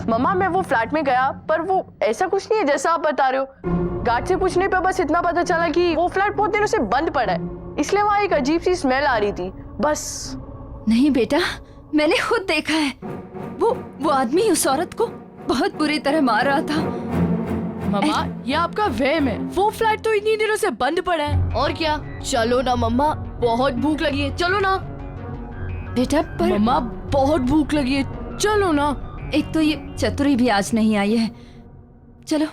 Speaker 7: मम्मा मैं वो फ्लैट में गया, पर वो ऐसा कुछ नहीं है जैसा आप बता रहे हो। गार्ड से पूछने पे बस इतना पता चला कि वो फ्लैट बहुत दिनों से बंद पड़ा है, इसलिए वहाँ एक अजीब सी स्मेल आ रही थी, बस।
Speaker 17: नहीं बेटा, मैंने खुद देखा है। वो आदमी उस औरत को बहुत बुरी तरह मार रहा था।
Speaker 7: मम्मा ये आपका वहम है, वो फ्लैट तो इतनी दिनों से बंद पड़ा है। और क्या, चलो ना मम्मा बहुत भूख लगी है, चलो ना।
Speaker 17: बेटा पर
Speaker 7: मम्मा बहुत भूख लगी है, चलो ना।
Speaker 17: एक तो ये चतुरी भी आज नहीं आई है, चलो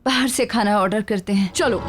Speaker 17: बाहर से खाना ऑर्डर करते हैं।
Speaker 7: चलो।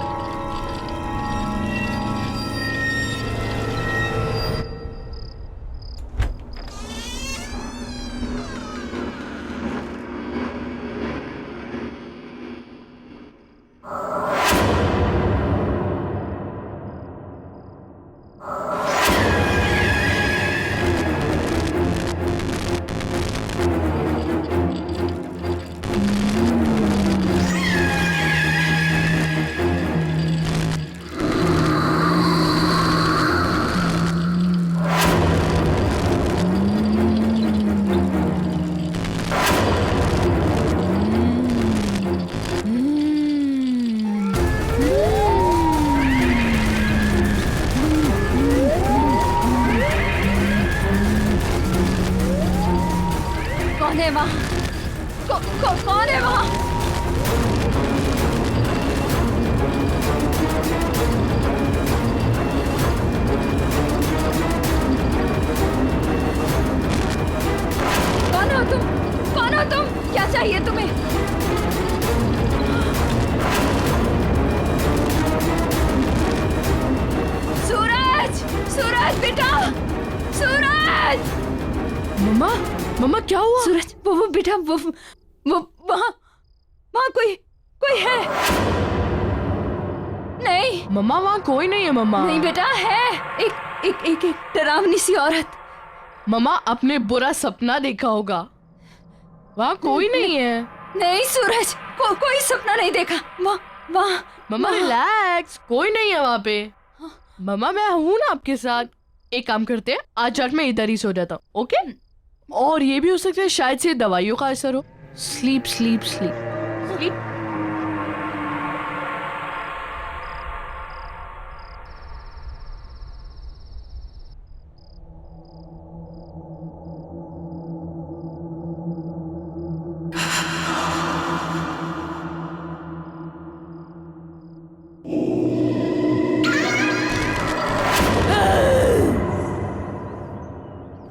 Speaker 17: कौन है वहाँ? कौन है वहाँ? कौन हो तुम? कौन हो तुम? क्या चाहिए तुम्हें? सूरज! सूरज बेटा! सूरज!
Speaker 7: मम्मा क्या हुआ?
Speaker 17: सूरज, वो बेटा, वो वहाँ कोई है? नहीं
Speaker 7: मम्मा, वहाँ कोई नहीं है मम्मा।
Speaker 17: नहीं बेटा, है एक डरावनी सी औरत।
Speaker 7: मम्मा, आपने बुरा सपना देखा होगा, वहाँ कोई नहीं है।
Speaker 17: नहीं सूरज, कोई सपना नहीं देखा। वहाँ
Speaker 7: मम्मा रिलैक्स, कोई नहीं है वहाँ पे। मम्मा मैं हूँ ना आपके साथ। एक काम करते हैं, आज रात में इधर ही सो जाता हूँ, ओके? और ये भी हो सकता है शायद से दवाइयों का असर हो। Sleep sleep sleep sleep.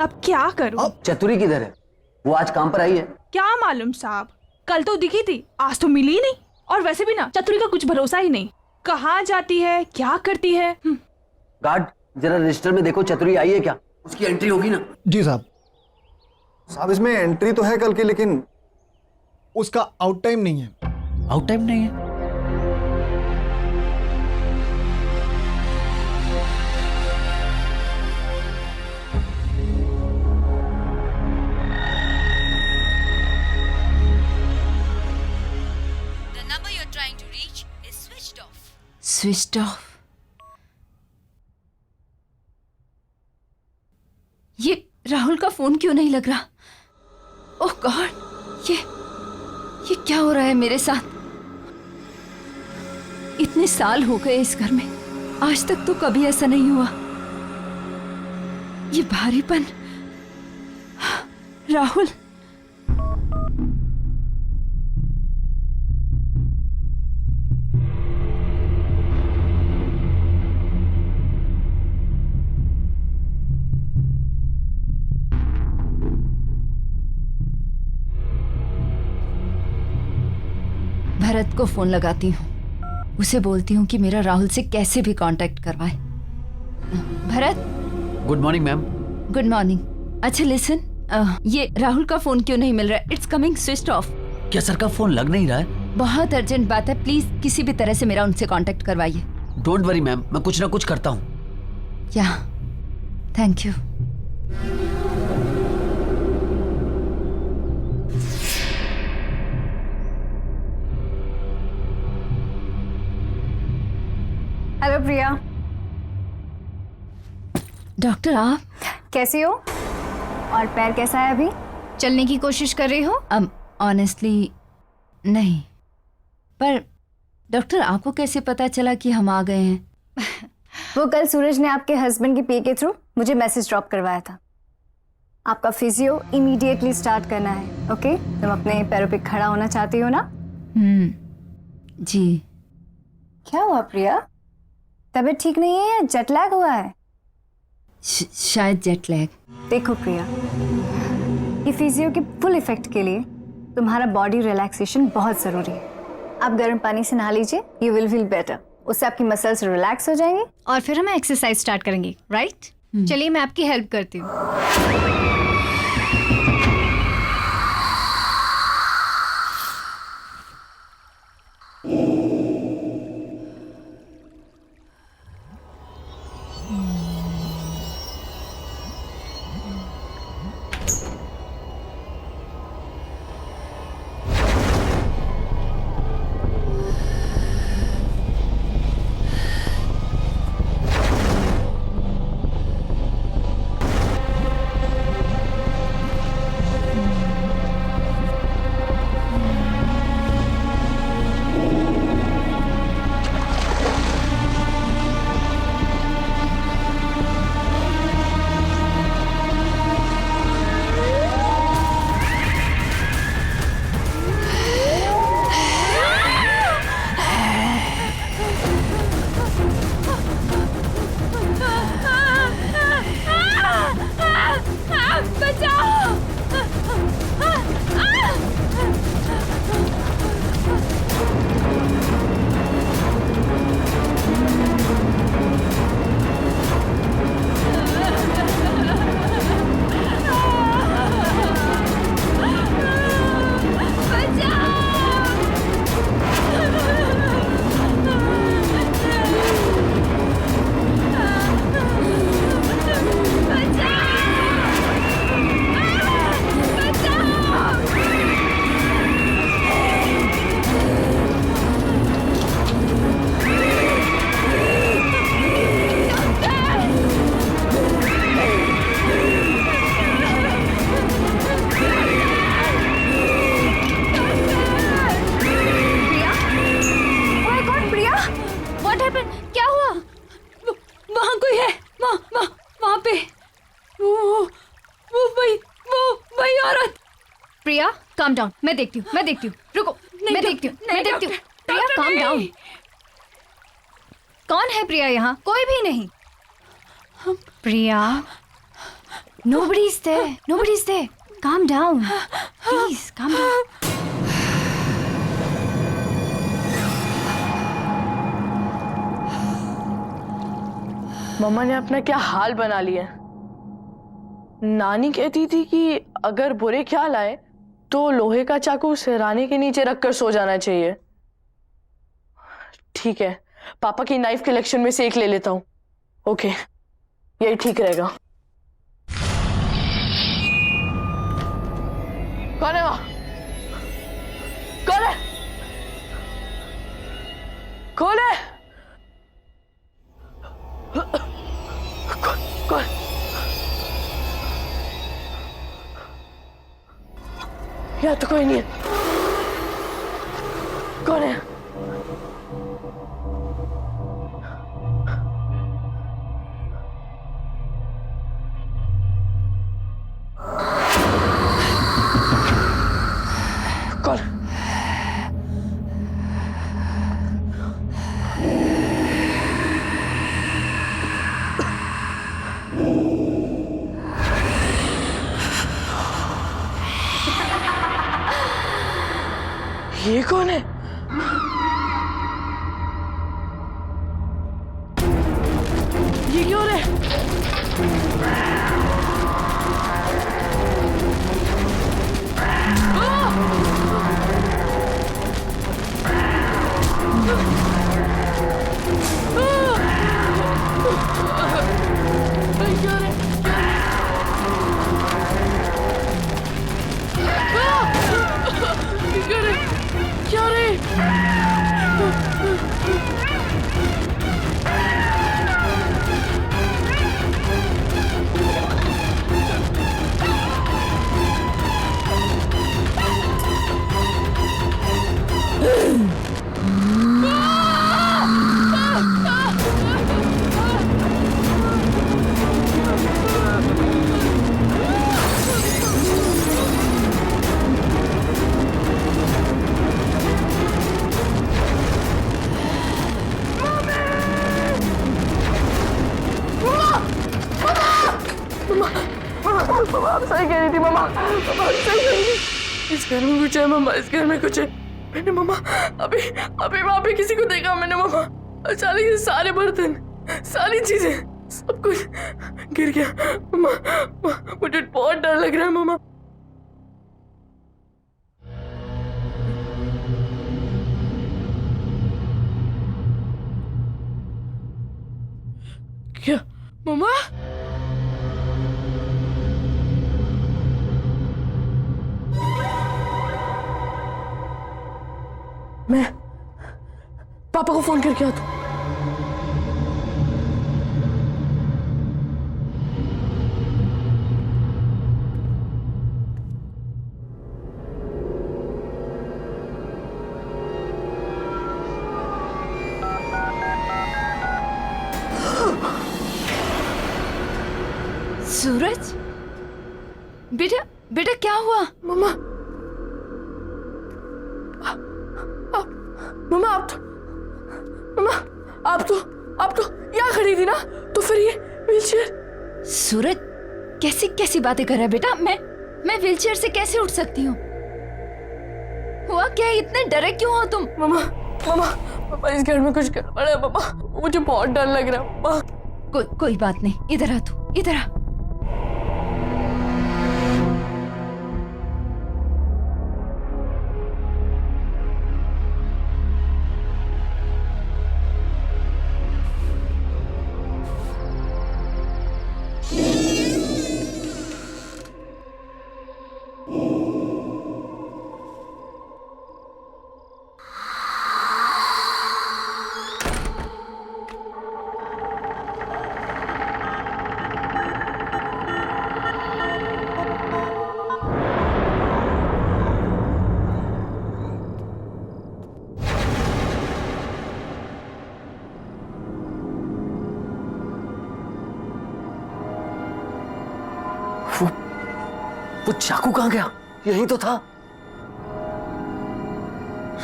Speaker 14: अब क्या करूं?
Speaker 18: चतुरी किधर है? वो आज काम पर आई है?
Speaker 14: क्या मालूम साहब, कल तो दिखी थी, आज तो मिली ही नहीं। और वैसे भी ना चतुरी का कुछ भरोसा ही नहीं, कहाँ जाती है, क्या करती है।
Speaker 18: गार्ड, जरा रजिस्टर में देखो चतुरी आई है क्या? उसकी एंट्री होगी ना?
Speaker 16: जी साहब। साहब इसमें एंट्री तो है कल की, लेकिन उसका आउट टाइम नहीं है।
Speaker 18: आउट टाइम नहीं है?
Speaker 17: Switched off. ये राहुल का फोन क्यों नहीं लग रहा? ओह गॉड, ये क्या हो रहा है मेरे साथ? इतने साल हो गए इस घर में, आज तक तो कभी ऐसा नहीं हुआ। ये भारीपन, राहुल। भरत को फोन लगाती हूँ, उसे बोलती हूँ कि मेरा राहुल से कैसे भी कांटेक्ट करवाए। Bharat.
Speaker 18: Good morning ma'am.
Speaker 17: Good morning. अच्छा लिसन, ये राहुल का फोन क्यों नहीं मिल रहा है? It's coming switched off.
Speaker 18: क्या सर का फोन लग नहीं रहा है?
Speaker 17: बहुत अर्जेंट बात है, प्लीज किसी भी तरह से मेरा उनसे कांटेक्ट करवाइए।
Speaker 18: डोंट वरी मैम, मैं कुछ ना कुछ करता हूँ।
Speaker 17: या, thank you.
Speaker 3: Hello Priya.
Speaker 17: Doctor आप
Speaker 3: कैसी हो? और पैर कैसा है अभी? चलने की कोशिश कर रही हो?
Speaker 17: ऑनेस्टली नहीं, पर डॉक्टर आपको कैसे पता चला कि हम आ गए हैं?
Speaker 3: वो कल सूरज ने आपके हस्बैंड के पी के थ्रू मुझे मैसेज ड्रॉप करवाया था। आपका फिजियो इमीडिएटली स्टार्ट करना है, ओके? तुम अपने पैरों पे खड़ा होना चाहती हो ना?
Speaker 17: जी।
Speaker 3: क्या हुआ प्रिया? तबीयत ठीक नहीं है या जेट लैग हुआ है?
Speaker 17: शायद जेट लैग।
Speaker 3: देखो प्रिया, ये फिजियो के फुल इफेक्ट के लिए तुम्हारा बॉडी रिलैक्सेशन बहुत जरूरी है। आप गर्म पानी से नहा लीजिए, यू विल फील बेटर। उससे आपकी मसल्स रिलैक्स हो जाएंगी और फिर हम एक्सरसाइज स्टार्ट करेंगे, राइट? चलिए मैं आपकी हेल्प करती हूँ। प्रिया काम डाउन, मैं देखती हूँ, रुको, मैं देखती हूँ। प्रिया काम डाउन। कौन है प्रिया यहाँ? कोई भी नहीं। प्रिया, nobody's there. Calm down, please, calm down.
Speaker 7: मम्मा ने अपना क्या हाल बना लिया। नानी कहती थी कि अगर बुरे ख्याल आए तो लोहे का चाकू सिरहाने के नीचे रखकर सो जाना चाहिए। ठीक है, पापा की नाइफ कलेक्शन में से एक ले लेता हूँ। ओके, यही ठीक रहेगा। कौन है वहाँ? कौन है? कौन है? कौन? यहाँ तो कोई नहीं है। कौन है? कौन? ये कौन है? ये क्यों है? क्या रे? मम्मा आप सही कह रही थी मम्मा, मम्मा आप सही कह रही थी। इस घर में कुछ है मम्मा, इस घर में कुछ है। मैंने मम्मा अभी अभी वहाँ पे किसी को देखा मैंने मम्मा, अचानक से सारे बर्तन, सारी चीजें, सब कुछ गिर गया मम्मा। मुझे बहुत डर लग रहा है मम्मा। क्या मम्मा? मैं पापा को फोन करके आता हूँ।
Speaker 17: सूरज, बेटा बेटा क्या हुआ?
Speaker 7: मम्मा मम्मा आप तो यहाँ खड़ी थी ना, तो फिर ये व्हीलचेयर।
Speaker 17: सूरज कैसी कैसी बातें कर रहा है बेटा? मैं व्हीलचेयर से कैसे उठ सकती हूँ? हुआ क्या? इतने डरे क्यों हो तुम?
Speaker 7: मम्मा इस घर में कुछ गड़बड़ है मम्मा, मुझे बहुत डर लग रहा है मम्मा।
Speaker 17: कोई बात नहीं, इधर आ तू, इधर आ।
Speaker 18: वो चाकू कहाँ गया? यहीं तो था।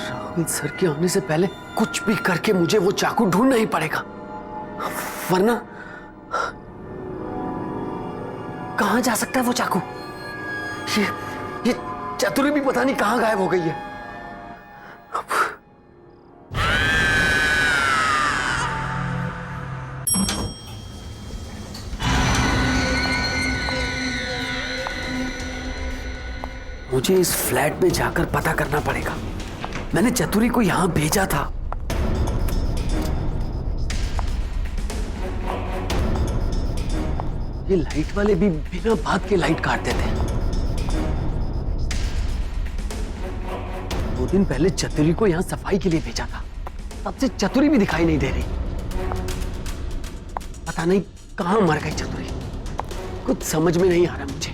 Speaker 18: राहुल सर के आने से पहले कुछ भी करके मुझे वो चाकू ढूंढना ही पड़ेगा, वरना कहां जा सकता है वो चाकू? ये चतुरी भी पता नहीं कहां गायब हो गई है। मुझे इस फ्लैट में जाकर पता करना पड़ेगा। मैंने चतुरी को यहां भेजा था। ये लाइट वाले भी बिना बात के लाइट काट देते हैं। 2 दिन पहले चतुरी को यहां सफाई के लिए भेजा था, तब से चतुरी भी दिखाई नहीं दे रही। पता नहीं कहां मर गई चतुरी, कुछ समझ में नहीं आ रहा मुझे।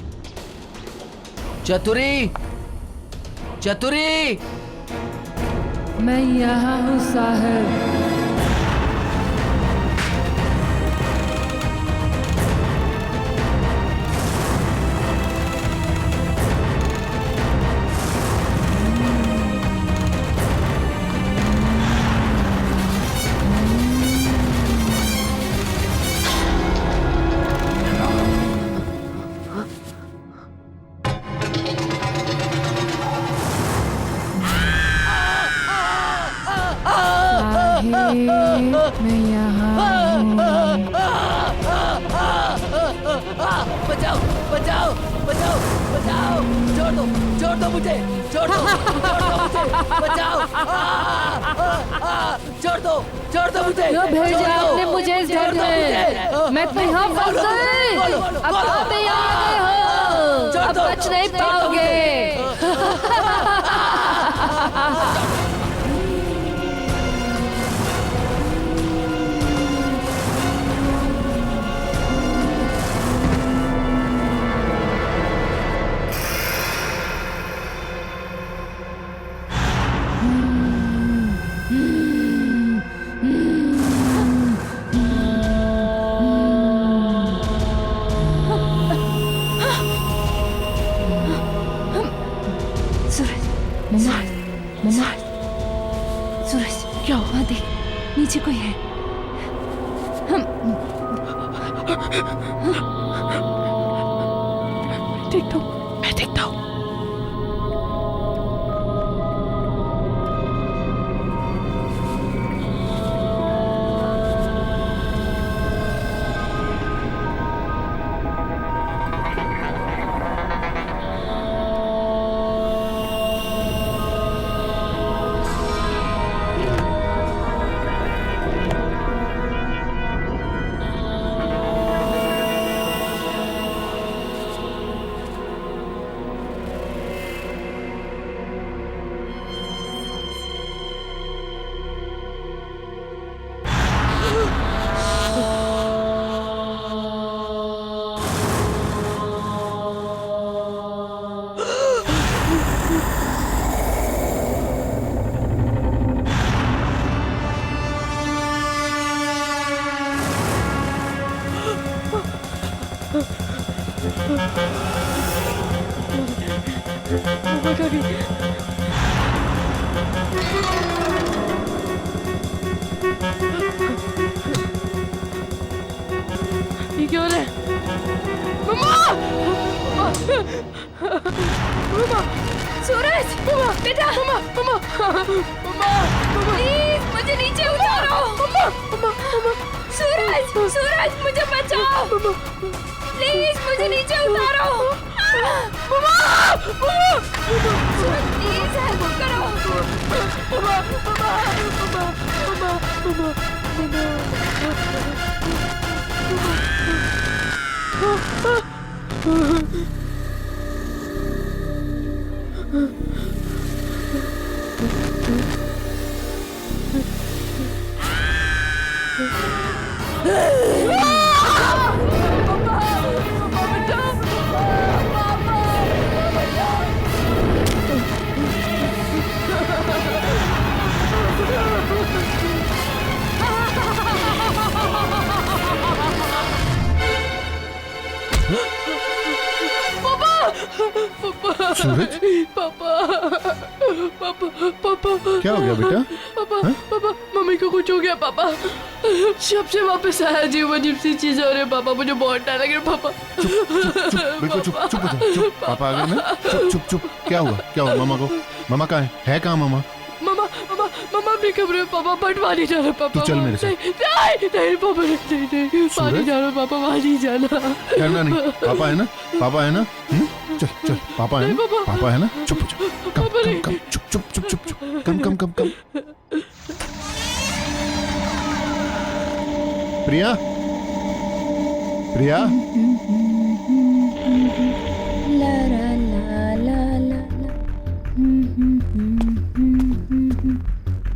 Speaker 18: चतुरी, चतुरी!
Speaker 17: मैं यहाँ हूँ साहब। मैं यहाँ
Speaker 19: बचाओ बचाओ बचाओ बचाओ! छोड़ दो मुझे, छोड़ दो मुझे, बचाओ! छोड़ दो मुझे।
Speaker 17: क्यों भेजा आपने मुझे इस घर में? मैं तो यहाँ फंस गई। अब आप यहाँ आ गए हो, अब बच नहीं पाओगे। सूरज क्या हुआ? देख नीचे कोई है।
Speaker 14: देखता हूँ, मैं देखता हूँ। ये क्या हो रहा है? मम्मा! मम्मा!
Speaker 2: सूरज! बेटा! प्लीज मुझे नीचे उतारो! सूरज! सूरज मुझे बचाओ! प्लीज मुझे नीचे उतारो! सूरज प्लीज हेल्प करो!
Speaker 20: सूरज?
Speaker 14: पापा
Speaker 20: क्या हो गया बेटा?
Speaker 14: पापा मम्मी को कुछ हो गया पापा। जब से वापस आया जीव अजीब सी चीजें हो रही है पापा, मुझे बहुत डर लग रहा है पापा।
Speaker 20: बिल्कुल चुप हो जाओ। पापा आ गए ना? चुप। क्या हुआ मामा को? मामा कहाँ है कहाँ मामा?
Speaker 14: मम्मा भी कमरे में पापा, बट वहाँ नहीं जाना पापा।
Speaker 20: तू चल मेरे साथ।
Speaker 14: नहीं पापा नहीं वहाँ नहीं जाना पापा, वहाँ नहीं जाना।
Speaker 20: डरना नहीं, पापा है ना? चल पापा है ना? चुप कम चुप कम। प्रिया
Speaker 17: ला ला ला ला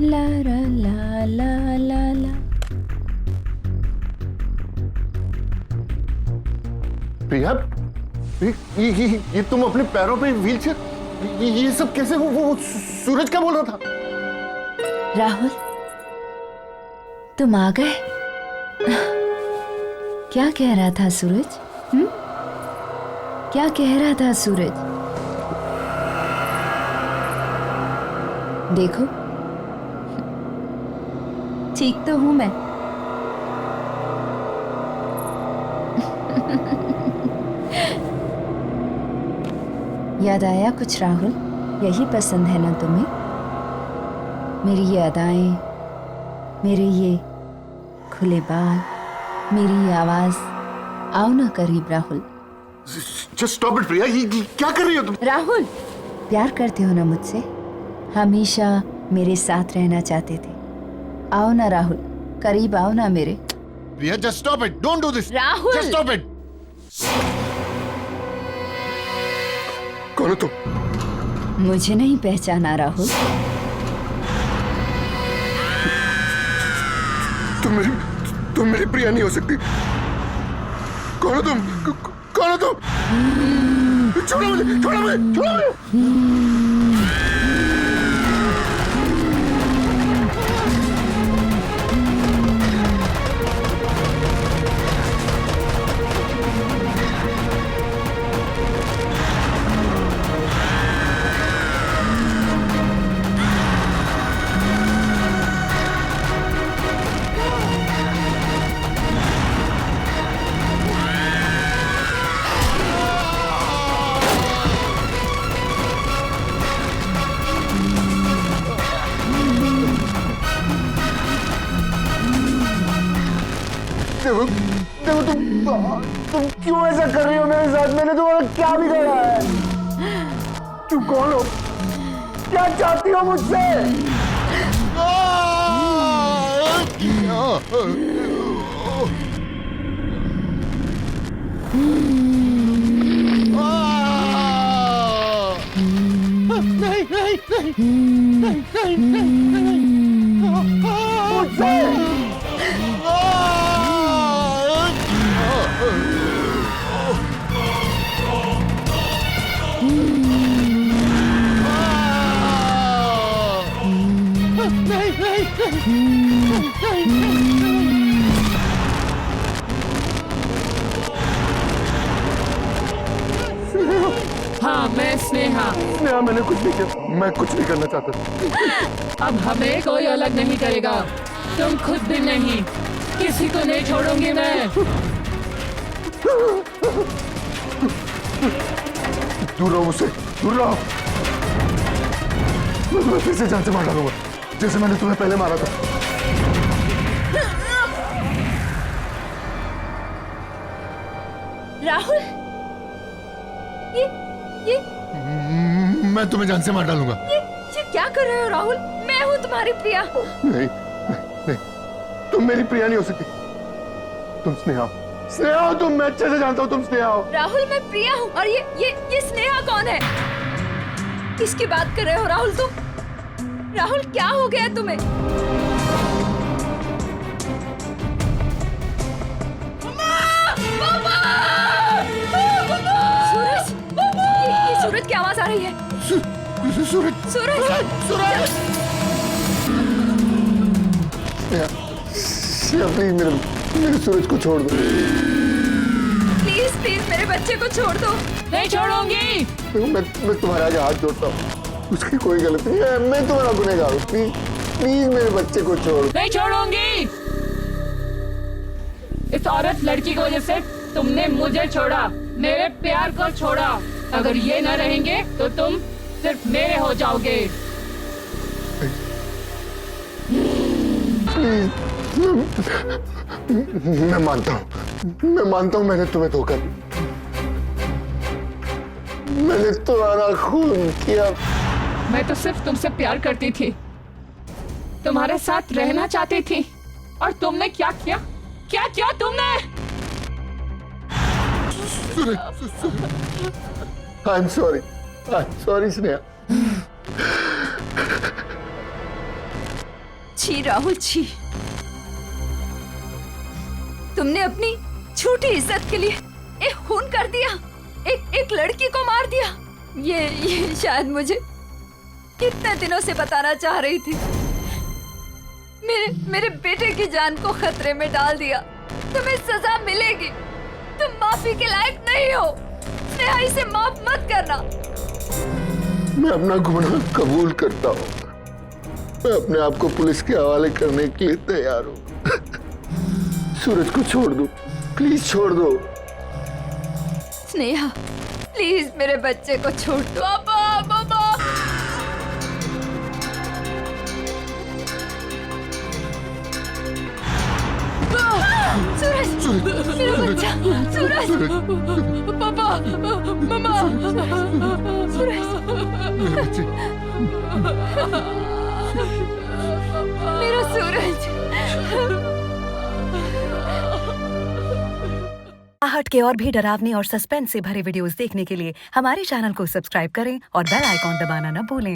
Speaker 17: ला ला ला ला ला ला।
Speaker 20: प्रिया, ये तुम अपने पैरों पे व्हीलचेयर, ये सब कैसे? वो सूरज क्या बोल रहा था?
Speaker 17: राहुल तुम आ गए? क्या कह रहा था सूरज? क्या कह रहा था सूरज? देखो ठीक तो हूं मैं। याद आया कुछ राहुल? यही पसंद है ना तुम्हें? मेरी ये अदाएं, मेरे ये खुले बाल, मेरी ये आवाज। आओ ना करीब राहुल।
Speaker 20: Just stop it, प्रिया, ये क्या कर रही हो तुम?
Speaker 17: राहुल प्यार करते हो ना मुझसे? हमेशा मेरे साथ रहना चाहते थे। आओ ना राहुल, करीब आओ ना मेरे।
Speaker 20: प्रिया, just stop it, don't do this.
Speaker 17: Rahul!
Speaker 20: Just stop it. कौन हो तुम?
Speaker 17: मुझे नहीं पहचाना राहुल?
Speaker 20: तुम मेरी प्रिया नहीं हो सकती। कौन हो तुम? कौन हो तुम? छोड़ो मुझे। तुम क्यों ऐसा कर रही हो मेरे साथ? मैंने तुम्हारा क्या बिगाड़ा है? तुम कौन हो? क्या चाहती हो मुझसे?
Speaker 19: नहीं नहीं नहीं नहीं नहीं मुझसे
Speaker 21: हाँ मैं स्नेहा।
Speaker 20: स्नेहा मैंने कुछ नहीं किया, मैं कुछ नहीं करना चाहता।
Speaker 21: अब हमें कोई अलग नहीं करेगा, तुम खुद भी नहीं, किसी को नहीं छोड़ूंगी मैं।
Speaker 20: दूर रहो मुझसे, दूर रहो। मैं फिर से जान से मार डालूंगा जैसे मैंने तुम्हें पहले मारा था।
Speaker 14: राहुल, ये
Speaker 20: मैं तुम्हें जान से मार डालूंगा।
Speaker 14: ये क्या कर रहे हो राहुल? मैं हूँ तुम्हारी प्रिया।
Speaker 20: नहीं नहीं, तुम मेरी प्रिया नहीं हो सकती। तुम स्नेहा हो। स्नेहा हो तुम, मैं अच्छे से जानता हूँ तुम स्नेहा हो।
Speaker 14: राहुल मैं प्रिया हूँ। और ये स्नेहा कौन है? किसकी बात कर रहे हो राहुल तुम? राहुल क्या हो गया तुम्हें? सूरज, ये सूरज की आवाज आ रही है।
Speaker 20: सूरज,
Speaker 14: सूरज,
Speaker 20: सूरज। प्लीज मेरे सूरज को छोड़ दो।
Speaker 14: प्लीज प्लीज मेरे बच्चे को छोड़ दो।
Speaker 21: नहीं छोड़ूंगी।
Speaker 20: मैं तुम्हारे आगे हाथ जोड़ता हूँ, उसकी कोई गलती नहीं है, मैं तुम्हारा गुनहगार हूँ। प्लीज प्लीज मेरे बच्चे को छोड़।
Speaker 21: नहीं छोड़ूंगी। इस औरत लड़की की वजह से तुमने मुझे छोड़ा, मेरे प्यार को छोड़ा। अगर ये न रहेंगे तो तुम सिर्फ मेरे हो जाओगे।
Speaker 20: मैं मानता हूँ मैंने तुम्हें धोखा दिया, मैंने तुम्हारा खून किया।
Speaker 21: मैं तो सिर्फ तुमसे प्यार करती थी, तुम्हारे साथ रहना चाहती थी, और तुमने क्या किया? क्या किया तुमने?
Speaker 20: I am sorry Sneha.
Speaker 14: छी राहुल छी, तुमने अपनी झूठी इज्जत के लिए एक खून कर दिया, एक लड़की को मार दिया। ये शायद मुझे कितने दिनों से बताना चाह रही थी। मेरे बेटे की जान को खतरे में डाल दिया। तुम्हें सजा मिलेगी, तुम माफी के लायक नहीं हो। स्नेहा, इसे माफ मत करना।
Speaker 20: मैं अपना गुनाह कबूल करता हूँ, मैं अपने आप को पुलिस के हवाले करने के लिए तैयार हूँ। सूरज को छोड़ दो, प्लीज छोड़ दो।
Speaker 14: स्नेहा प्लीज मेरे बच्चे को छोड़ दो। पापा पापा। सूरज, मेरा बच्चा। सूरज, पापा, मम्मा, सूरज, मेरा सूरज।
Speaker 22: आहट के और भी डरावने और सस्पेंस से भरे वीडियोस देखने के लिए हमारे चैनल को सब्सक्राइब करें और बेल आइकॉन दबाना न भूलें।